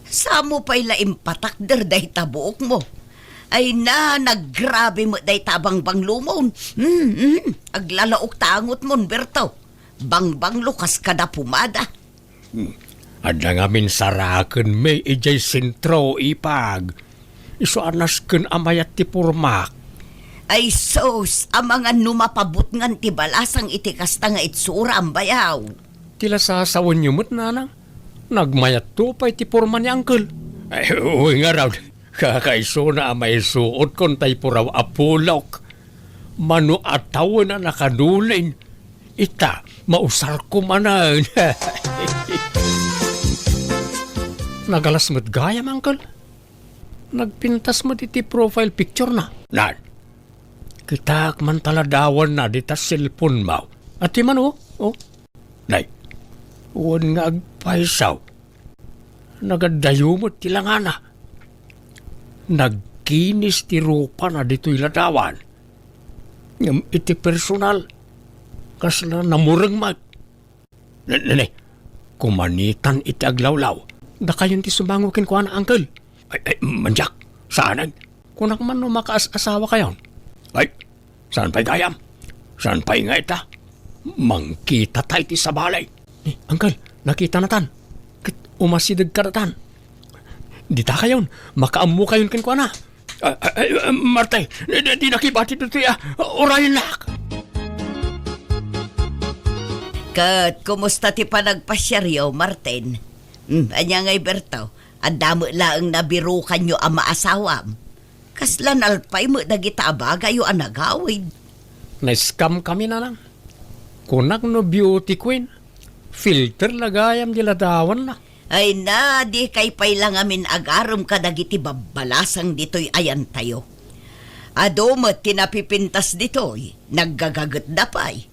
Samo pa'y laim patakder dahi tabuok mo. Ay na, naggrabe mo day tabang banglumon. Aglalaok tangot mon, Berto. Bang lukas kada pumada. At na ngamin saraken may ijay sentro ipag. Iso anas ken amayat ti purmak. Ay sos, ang mga numapabot ngan ti balasang itikasta nga itsura ang bayaw. Tila sasawan niyo mo't nanang. Nagmayat to pa ti purma ni Uncle. Ay, uy nga raw. Kakaiso na amay suot kon tay puraw apulok. Mano ataw na nakadulin. Ita, mausar ko manan. Nagalas mo't gayam, Uncle. Nagpintas mo iti profile picture na. Nan, kita man taladawan na dita cellphone mo. At di man oh. Nay, uwan nga agpaisaw. Nagadayo mo tilangana. Nagkinis ti rupa na dito iladawan. Ngam iti personal. Kasla namurang mag. Nanay, kumanitan iti aglawlaw. Da kayon ti sumangukin ko na, Uncle. Ay, manjak, saan? Kunak man no makaas-asawa kayon. Ay, saan pa'y gayam? Saan pa'y nga ita? Mangkita tayo ti sa balay. Uncle, nakita na tan. Umasidag ka na tan. Di ta kayon, makaamu kayon kinkwa na. Martay, di nakibati dito ya. Orayin lak. Kat, kumusta ti panagpasyaryo, Martin? Anya ngay, Berto, ang damo laang nabirukan nyo ang maasawam. Kaslan alpay mo dagita abagay o anagawid. Na-scam kami na lang. Kunak no beauty queen. Filter lagayam diladawan na. Ay na, di kay pay lang amin agarom kadagiti babalasang dito'y ayan tayo. Adomot tinapipintas dito'y, naggagagat da pay.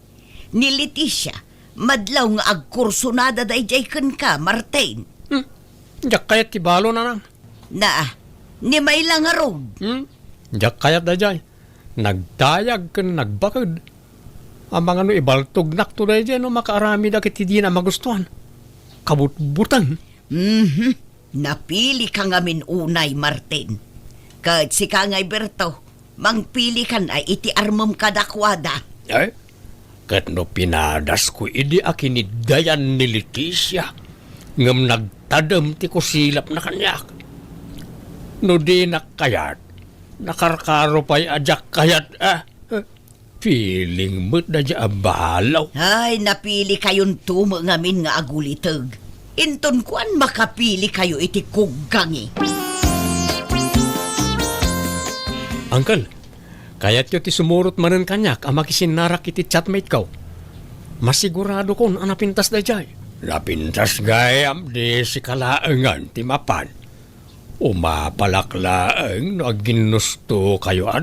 Ni Leticia, madlaw nga agkursunada day jay ka, Martin. Diyak kayat ti balo na lang. Na, ni may lang arog. Diyak kayat da jay. Nagdayag kan nagbakad. Ang mga no ibaltog nak to day no makaarami da kiti di na magustuhan. Kabutbutan. Napili ka ngamin unay, Martin. Kahit si Kangay Berto, mangpili ka na iti armom kadakwada. Ay, kat no pinadas ko idi akinidayan ni Leticia. Ngam nagtadam ti ko silap na kanyak. No di nakayat, nakarkaro pa'y ajak kayat feeling mo't na dya abalaw. Ay, napili kayon tumo ngamin nga agulitag. Inton kuan makapili kayo iti kugangi. Uncle, kayat yo ti sumurot manen kanyak ang makisinarak iti chatmate ko. Masigurado kon ang napintas da jay. Napintas gayam di si kalaangan ti mapan. Umapalaklaang no ginusto kayo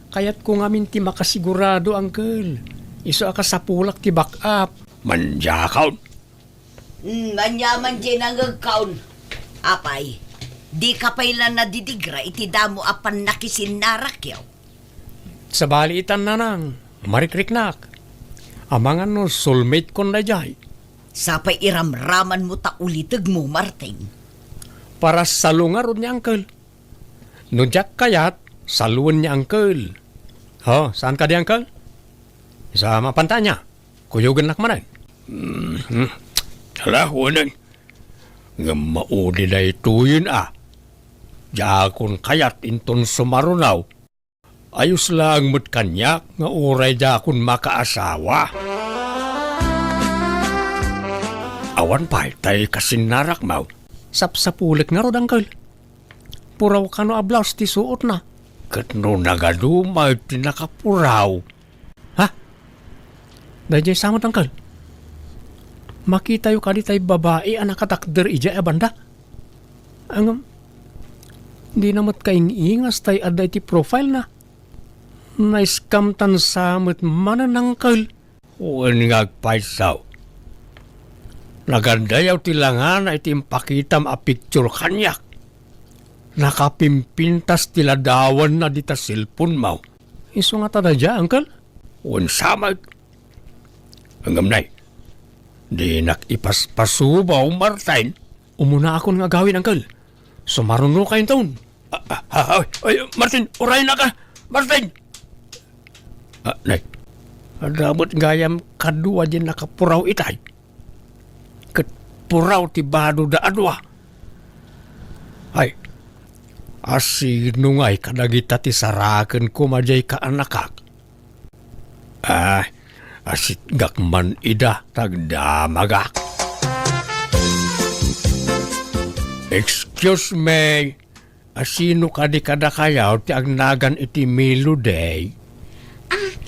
Kayat ko ngamin ti makasigurado, Uncle. Iso aka sa pulak ti back up. Manjakaw. Manyaman dyan ang agkaon. Apay, di ka pala nadidigra iti damo apan nakisinarak yaw. Sa balitan na nang, marikriknak. Amangan no soulmate kon na jay. Sapay iramraman mo ta ulitag mo, Martin. Para salungarod ni Uncle. No jak kayat, saluan ni Uncle. Ho, saan ka di, Uncle? Sa mapantanya. Kuyugan nak manay. Hala, huwanan. Nga maudi na ituyin Jakon kayat inton sumarunaw. Ayos lang mo't kanyak nga uray jakon makaasawa. Awan pa'y tay kasinarak maw. Sapsapulik nga rod, Uncle. Puraw ka no ablaws ti suot na. Kat no nagadumay tinakapuraw. Ha? Dahil samot, Uncle. Makita yung kadi tayo babae anak katakder ija banda. Ang di namat kaingingas tayo aday ti profile na. Na-scam tan samot manan, Uncle. Uwan nga agpaisaw. Nagandayaw tilangan ay timpakitam a picture kanyak. Nakapimpintas tiladawan na dita cellphone mo. Iso nga tada dya, Uncle. Uwan samag. Hanggang nay. Di nakipaspasubaw, Martin. Umuna akong nga gawin, Uncle. Sumaruno kayo taon. Ay, Martin, uray na ka! Martin! Nay, adamot gayam kadua din nakapuraw itay. Kat puraw ti bado da adwa. Ay, asino nga'y kadagita ti saraken ko majay ka anakak. Asit gakman ida tagdamagak. Excuse me, asino kadi kada kayaw ti agnagan iti Milo day?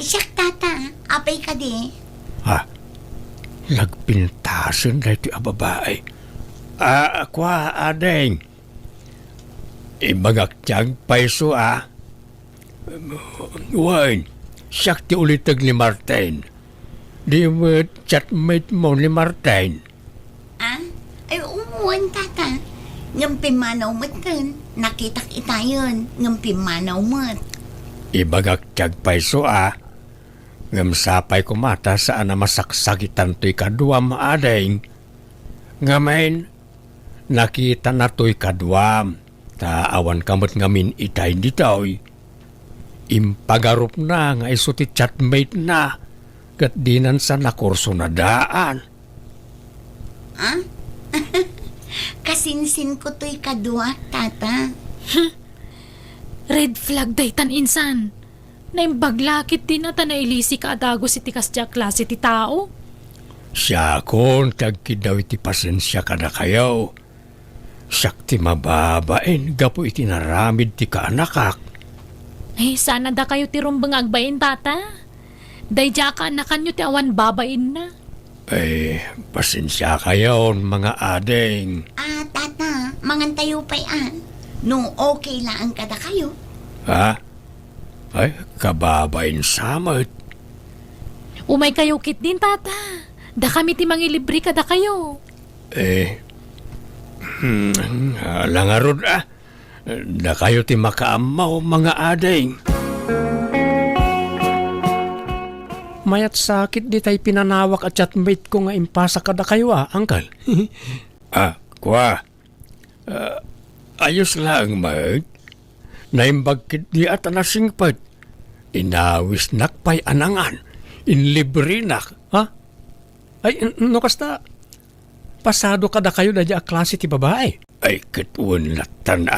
Siyak tata, apay ka di. Nagpintasan na iti ababae. Kwa adeng. Ibagak tiyag paiso Wan, siyak ti ulitag ni Martin. Di mo chatmate mo ni Martin. Ay umuwan tata. Ngampimanaw mo tan. Nakitak itayon. Ngampimanaw mo. Ibagak tiyag paiso Ngamsapay ko mata saan na masaksakitan to'y kaduam adeng. Ngamain, nakita na to'y kaduam. Taawan kamot ngamin itay ditoy. Impagarup na nga iso ti chatmate na. Kat dinan sa nakurso na daan. Kasinsin ko to'y kadua, tata. Red flag daytan insan. Naimbaglakit din na nailisi ka adago si tikas dya klase ti tao. Siya kon tagkidaw iti pasensya ka na kayaw. Siyak ti mababain gapo iti naramid ti kaanakak. Ay, sana da kayo ti rumbang agbain tata. Dayja ka anakan nyo ti awan babain na. Ay, pasensya kayaw mga adeng. Tata, mangantayo pa'y No, okay lang kada kayo. Ay, kababain samot. Umay kayo kit din tata. Da kami ti mangilibre ka da kayo. Langarod da kayo ti makaamaw mga adeng. Mayat sakit di tay pinanawak at chatmate ko nga impasa ka da kayo uncle. Kwa. Ayos lang mag. Naimbagkit di at anasingpad. Inawis nakpay anangan. Inlibre nak. Ay, no kasta. Pasado ka da kayo na di a klase ti babae. Ay, katun latan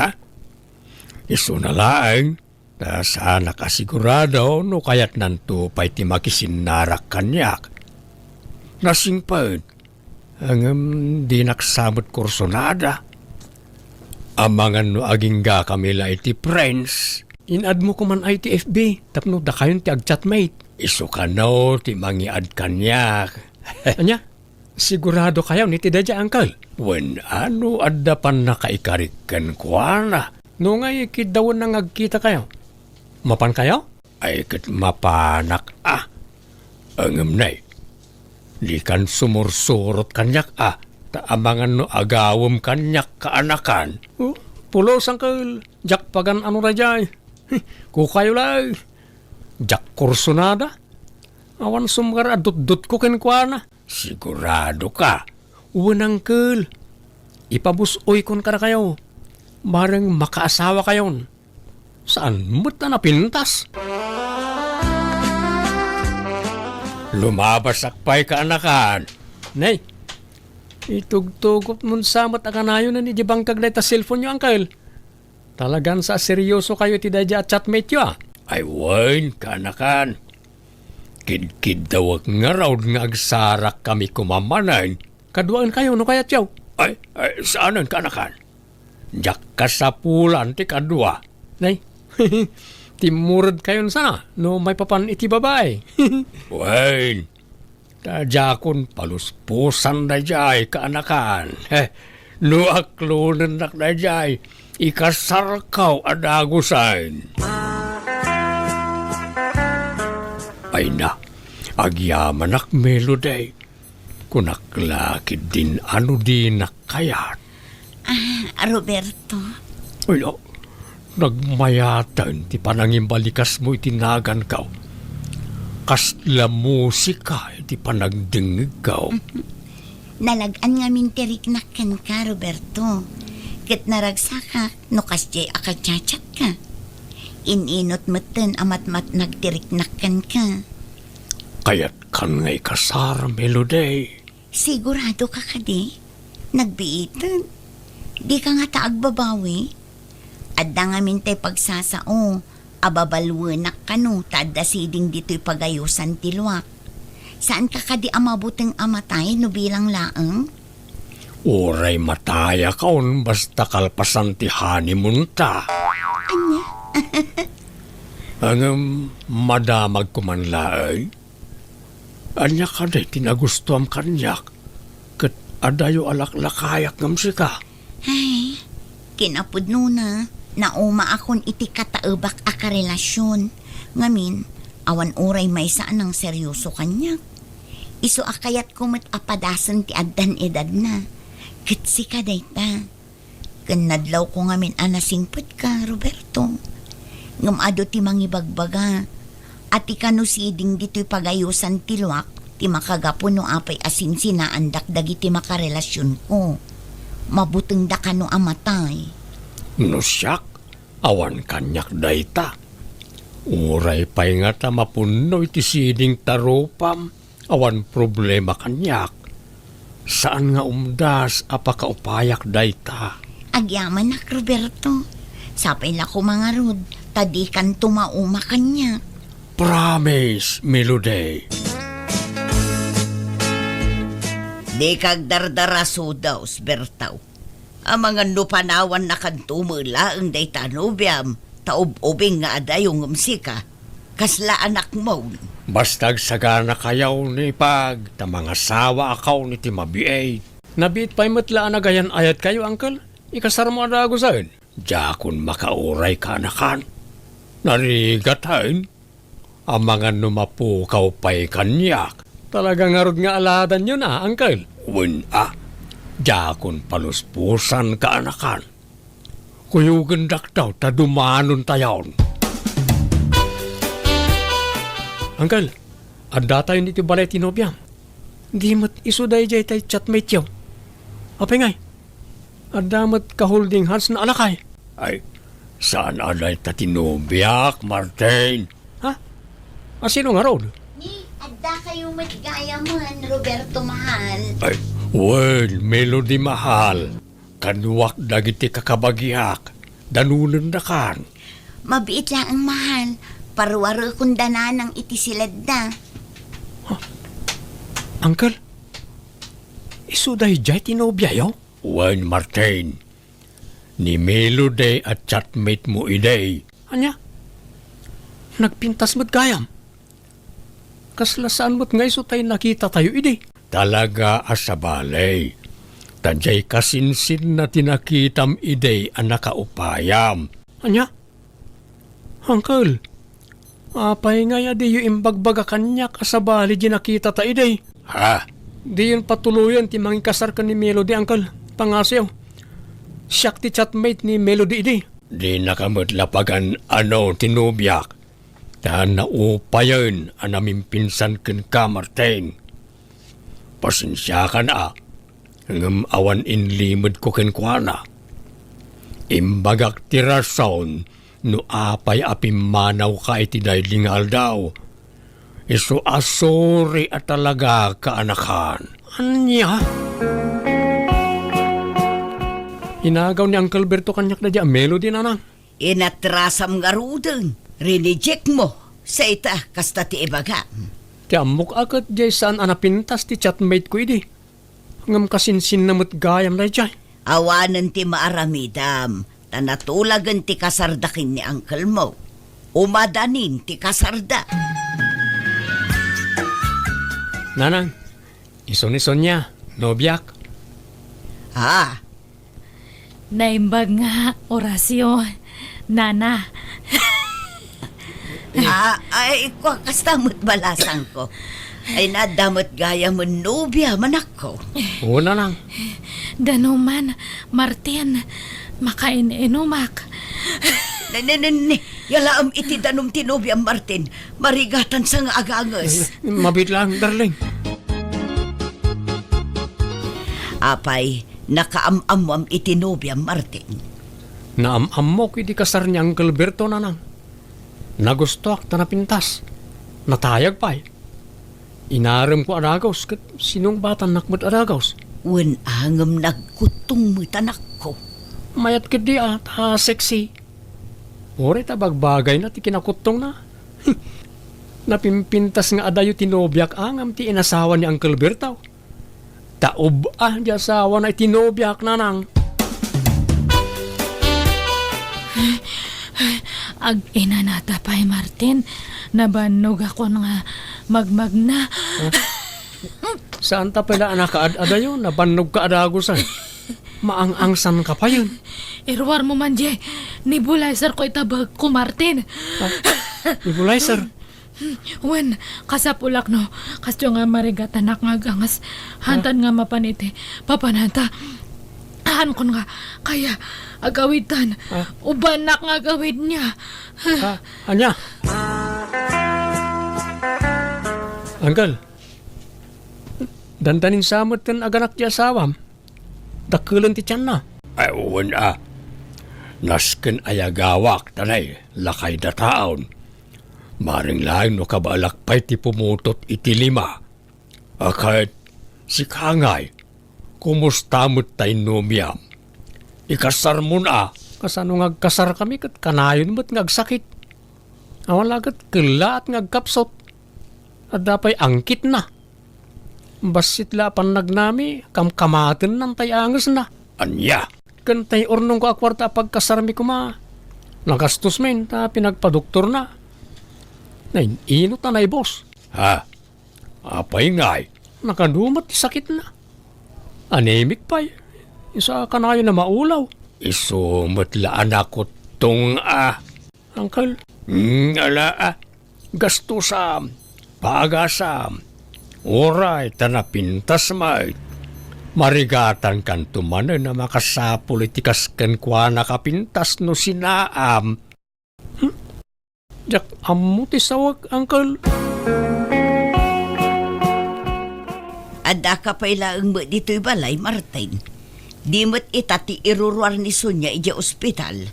Iso na lang. Sana kasigurado no kaya't nanto pa'y ti makisinarak kanyak. Nasingpad. Ang di naksamot kursonada. Amangan no aging ga kamila iti friends. Inad mo ko man ay ti FB. Tapno da kayon ti agchatmate. Iso ka no ti mangiad kanyak. Anya? Sigurado kayo ni ti dadya uncle. When ano adda pan nakaikarikan ko na. No nga ikidawon nang agkita kayo. Mapan kayo? Ay kat mapanak Angam nay. Di kan sumursurot kanyak Taamangan no agawam kanyak kaanakan. Pulos uncle. Jak pagan ano rajay. Kukayo lang. Jak kursonada. Awan sumgar adut-dut ko kenkwana. Sigurado ka. Uwan uncle. Ipabusoy kon ka na kayo. Barang makaasawa kayon. Saan mo't na napintas? Lumabas akpay kaanakan. Nay, itugtugot mun samat akanayo na ni Jibang kaglay ta cellphone nyo, uncle. Talagan sa seryoso kayo ti dadya at chatmate nyo, Ay, wain, kaanakan. Kid-kid daw nga raw nga agsarak kami kumamanan. Kaduaan kayo, no kaya tiyaw? Ay, saanan kaanakan? Diyak kasapulan ti kadua. Nay, timurad kayon sana, no may papan iti babae. Wain, tajakon paluspusan na jay kaanakan. No aklunan nak na jay, ikasarkaw adagusan. Ay na, agyaman ak melody. Kunaklakid din ano din nakayat. Roberto. Ay, nagmayatan ti panangimbalikas mo itinagan ka. Kasla musika iti panagdingig ka. Nalagaan nga mintirik na kan ka, Roberto. Kat naragsa ka, no kasjay akachachat ka. Ininot matan amat-mat nagtiriknakan ka. Kaya't kan ngay kasar, Melody. Sigurado ka kadi? Nagbiitan. Di ka nga taagbabawi? Adda nga mintay pagsasao, ababalwanak ka no, tada siding dito'y pagayusan tilwak. Saan ka kadi amabuting amatay no bilang laang? Uray mataya kaon basta kalpasan ti honeymoon ta. Anya? Ang madamag kumanlaay. Anya ka day tinagustuam kanyak. Kat adayo alaklakayak ngam sika. Ay, kinapudno na. Nauma akon iti kataubak a karelasyon. Ngamin, awan oray may saan ang seryoso kanyak. Iso akayat kumat apadasan ti addan edad na. Kitsi ka dayta. Kanadlaw ko ngamin anasingput ka, Roberto. Ngamado ti mangibagbaga. At ikano siding dito'y pagayusan tilwak, ti makagapo no apay asin sinaandak dagiti makarelasyon ko. Mabuteng da ka no amatay. No siyak, awan kanyak dayta. Uray pa'y nga ta mapuno iti siding taropam. Awan problema kanyak. Saan nga umdas apakaupayak dayta? Agyaman nak, Roberto. Sapay la ko mga rod, tadi kan tumauma kanya. Promise, Melody. Di kag dardaraso daw, Bertaw. Ang mga nupanawan na kantumula ang day tanubiam, taob-obing nga adayong umsika. Kasla anak mo. Bastag sagana kayaw ni pag, ta mga sawa akaw ni timabiay. Nabit pa'y matlaan na gayan ayat kayo, Uncle. Ikasar mo adago saan. Jakun makauray ka anakan. Narigatain. Ang mga numapukaw pa'y kanyak. Talagang arod nga aladan yun Uncle. Jakun paluspusan ka anakan. Kuyugandak daw, ta dumanon tayon. Uncle, adda tayo niti balay tinobiyam. Di mat isuday jay tay chatmate yaw. Apay ngay, adda mat ka-holding hands na alakay. Ay, saan aday ta tinobiyak, Martin? Ha? Asino nga rod? Ni, adda kayo matgayaman, Roberto mahal. Ay, well, Melody mahal. Kanwak dagiti kakabagiyak. Danunan na kan. Mabiit lang ang mahal. Parwaro kung dananang iti silad na. Uncle, isuday jay tinobiyayo? Well, Martin, ni Melody at chatmate mo iday. Anya? Nagpintas mo't gayam. Kaslasaan mo't ngay so tayo nakita tayo iday. Talaga asabalay. Tanjay kasinsin na tinakitam iday ang nakaupayam. Anya? Uncle, apay nga ya di yung imbagbaga kanya kasabali di nakita ta iday. Ha? Di yun patuluyan ti mangikasar ka ni Melody, Uncle. Pangasyaw. Siyak ti chatmate ni Melody iday. Di nakamatlapagan ano tinubyak. Ta naupayan ang aming pinsan ken ka, Martin. Pasensya ka na. Ngam awan inlimod ko ken kuana. Imbagak ti rason no apay apimanaw ka iti daylingal daw. Iso asori at talaga kaanakan. Anya? Inagaw ni Uncle Berto kanyak na diya Melody na nang. Inatrasam nga rudeng. Rineject mo. Sa ita, kasta ti ibaga. Ti amok agad diya saan anapintas ti chatmate ko idi. Ngam kasinsin na gayam na diya. Awanan ti maaramidam. Tanatulagan ti kasardakin ni Uncle mo. Umadanin ti kasarda. Nanang, ison-ison niya, nobyak. Ha? Naimbag nga, Orasyo. Nana. Ay, kastamot balasan ko. Ay, nadamot gaya mo nobya, manak ko. Oo, nanang. Danuman, Martin, makain-inumak. Yalaam iti danom tinobya, Martin. Marigatan sa nga agangas. Mabit lang, darling. Apay, nakaamamam itinobya Martin. Naamam mo kiti kasar ni Uncle Berto nanang. Nagustuak ta napintas. Natayag pa eh. Inaram ko aragaws kat sinong batan nakmat aragaws. Wen angam nagkutong mo tanak ko. Mayat kidi sexy. Ore ta bagbagay na ti kinakutong na. Napimpintas nga adayo tinobyak angam ti inasawa ni Uncle Bertaw. Taob di asawa na itinobyak nanang. Ag ina natapay Martin, nabanog ako nga magmag na. Saan ta pala nakaad-adayo? Nabanog ka adagusan. Maang-angsan ka pa yun. Irwar mo man je, nebulizer ko itabag ko Martin. Nebulizer. Wen, kasapulak no, kasyo nga marigatanak nga gangas, hantan nga mapaniti, papananta. Han kon nga, kaya agawitan, ubanak nga agawid niya. Anya? Anggal, dandanin samot kan aganak di asawam. Dakulan ti tiyan na. Ay, uwan nasken ayagawak tanay, lakay da taon. Maring laing no kabalakpay ti pumutot iti lima. Akait si Kangay, kumusta mo't tayo numiyam? Ikasar mo na. Kasano ngagkasar kami kat kanayon mo't ngagsakit. Awan lagat kila at ngagkapsot. At dapay angkit na. Basit lapan nagnami, kamkamaten ng tayangas na. Anya, Kantay ornong ko akwarta pagkasarmi ko ma. Nagastos men, ta pinagpadoktor na. Nainino ta na boss. ha? Apay ngay, Nakadumat ti sakit na. Anemic pa eh. Isa kanayo na maulaw. isumot laan ako tong Uncle, ala gastusam, pagasam, oray tanapintas may. Marigatan kan tumanan na makasapolitikas kan kwa nakapintas no sinaam. jak ammo ti sawag, Uncle. Ada ka pa ilaang mo dito'y balay, Martin. Di mo't itati irurwar ni Sonya ija ospital.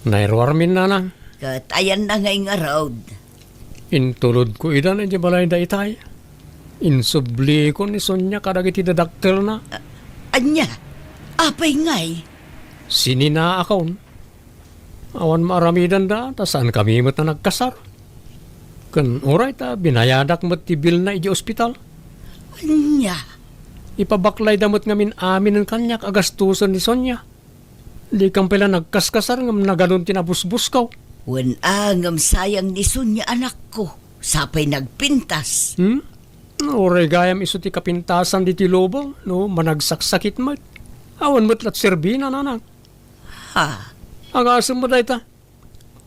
Nairwarmin na nang. Kat ayan na ngay nga road. Intulod ko idan iti balay da itay. Insubli ko ni Sonya kadagiti dadaktel na. Anya, apay ngay. Sinina akon. Awan maaramidan da, tasan kami mat na nagkasar. Kan oray ta, binayadak mat ti bil na iji ospital. Anya, Ipabaklay damot ngamin amin ng kanyak agastusan ni Sonya. Di kang pala nagkaskasar ngam na ganun tinabusbus ko. wen angam sayang ni Sonya anak ko. Sapay nagpintas. Oray gayam iso ti kapintasan di ti lobo, no, managsaksakit mat. Awan mat lat serbina nanang. Ha, Agasam mo dayta.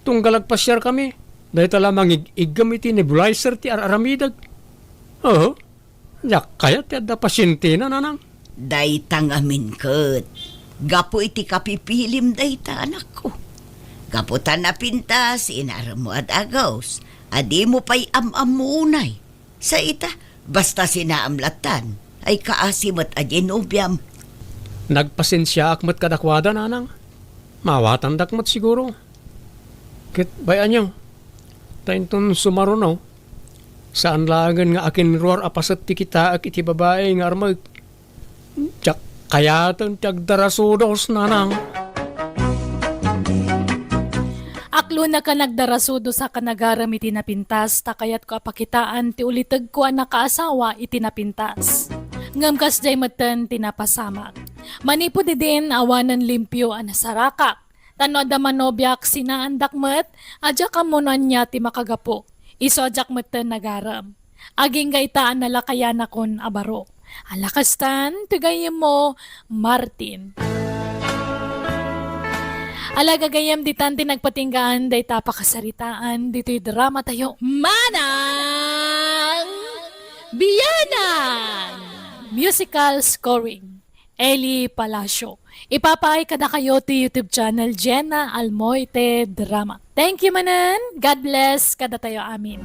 Tunggalag pasyar kami. Dayta lamang igam iti nebulizer ti aramidag. Oo. Yak kaya ti adda pasyente na nanang. day tangamin kat. Gapo iti kapipilim day ta anak ko. Gapo ta napintas, inaram mo at agaws. Adi mo pa'y am-amunay. Sa ita, basta sinaamlatan, ay kaasimat a ginubyam. Nagpasensya akmat kadakwada nanang. Mawatan dakmat siguro. Kit bayan niyo. Tainton sumarunaw. Saan lagan nga akin ruar apasat ti kita ak iti babae nga armag. Tsak kayatan ti agdarasudos nanang. Aklo na ka nagdarasudo sa kanagaram iti napintas, takayat ko apakitaan ti ulitag ko ang nakaasawa iti napintas. Ngam kas jay matan tinapasamak. Manipo di din awanan limpyo ang nasarakak. Tano da manobyak sinaandak met, adya kamunan niya ti makagapo. Iso adyak matan nagaram. Aging gaitaan nalakayan akon abaro. Alakastan, tigayem mo, Martin. Alagagayam ditan tinagpatinggaan day tapakasaritaan dito'y drama tayo. Manang Biyanan! Musical scoring. Eli Palacio. Ipapaay kada kayo ti YouTube channel Jenna Almoite Drama. Thank you manan. God bless kada tayo amin.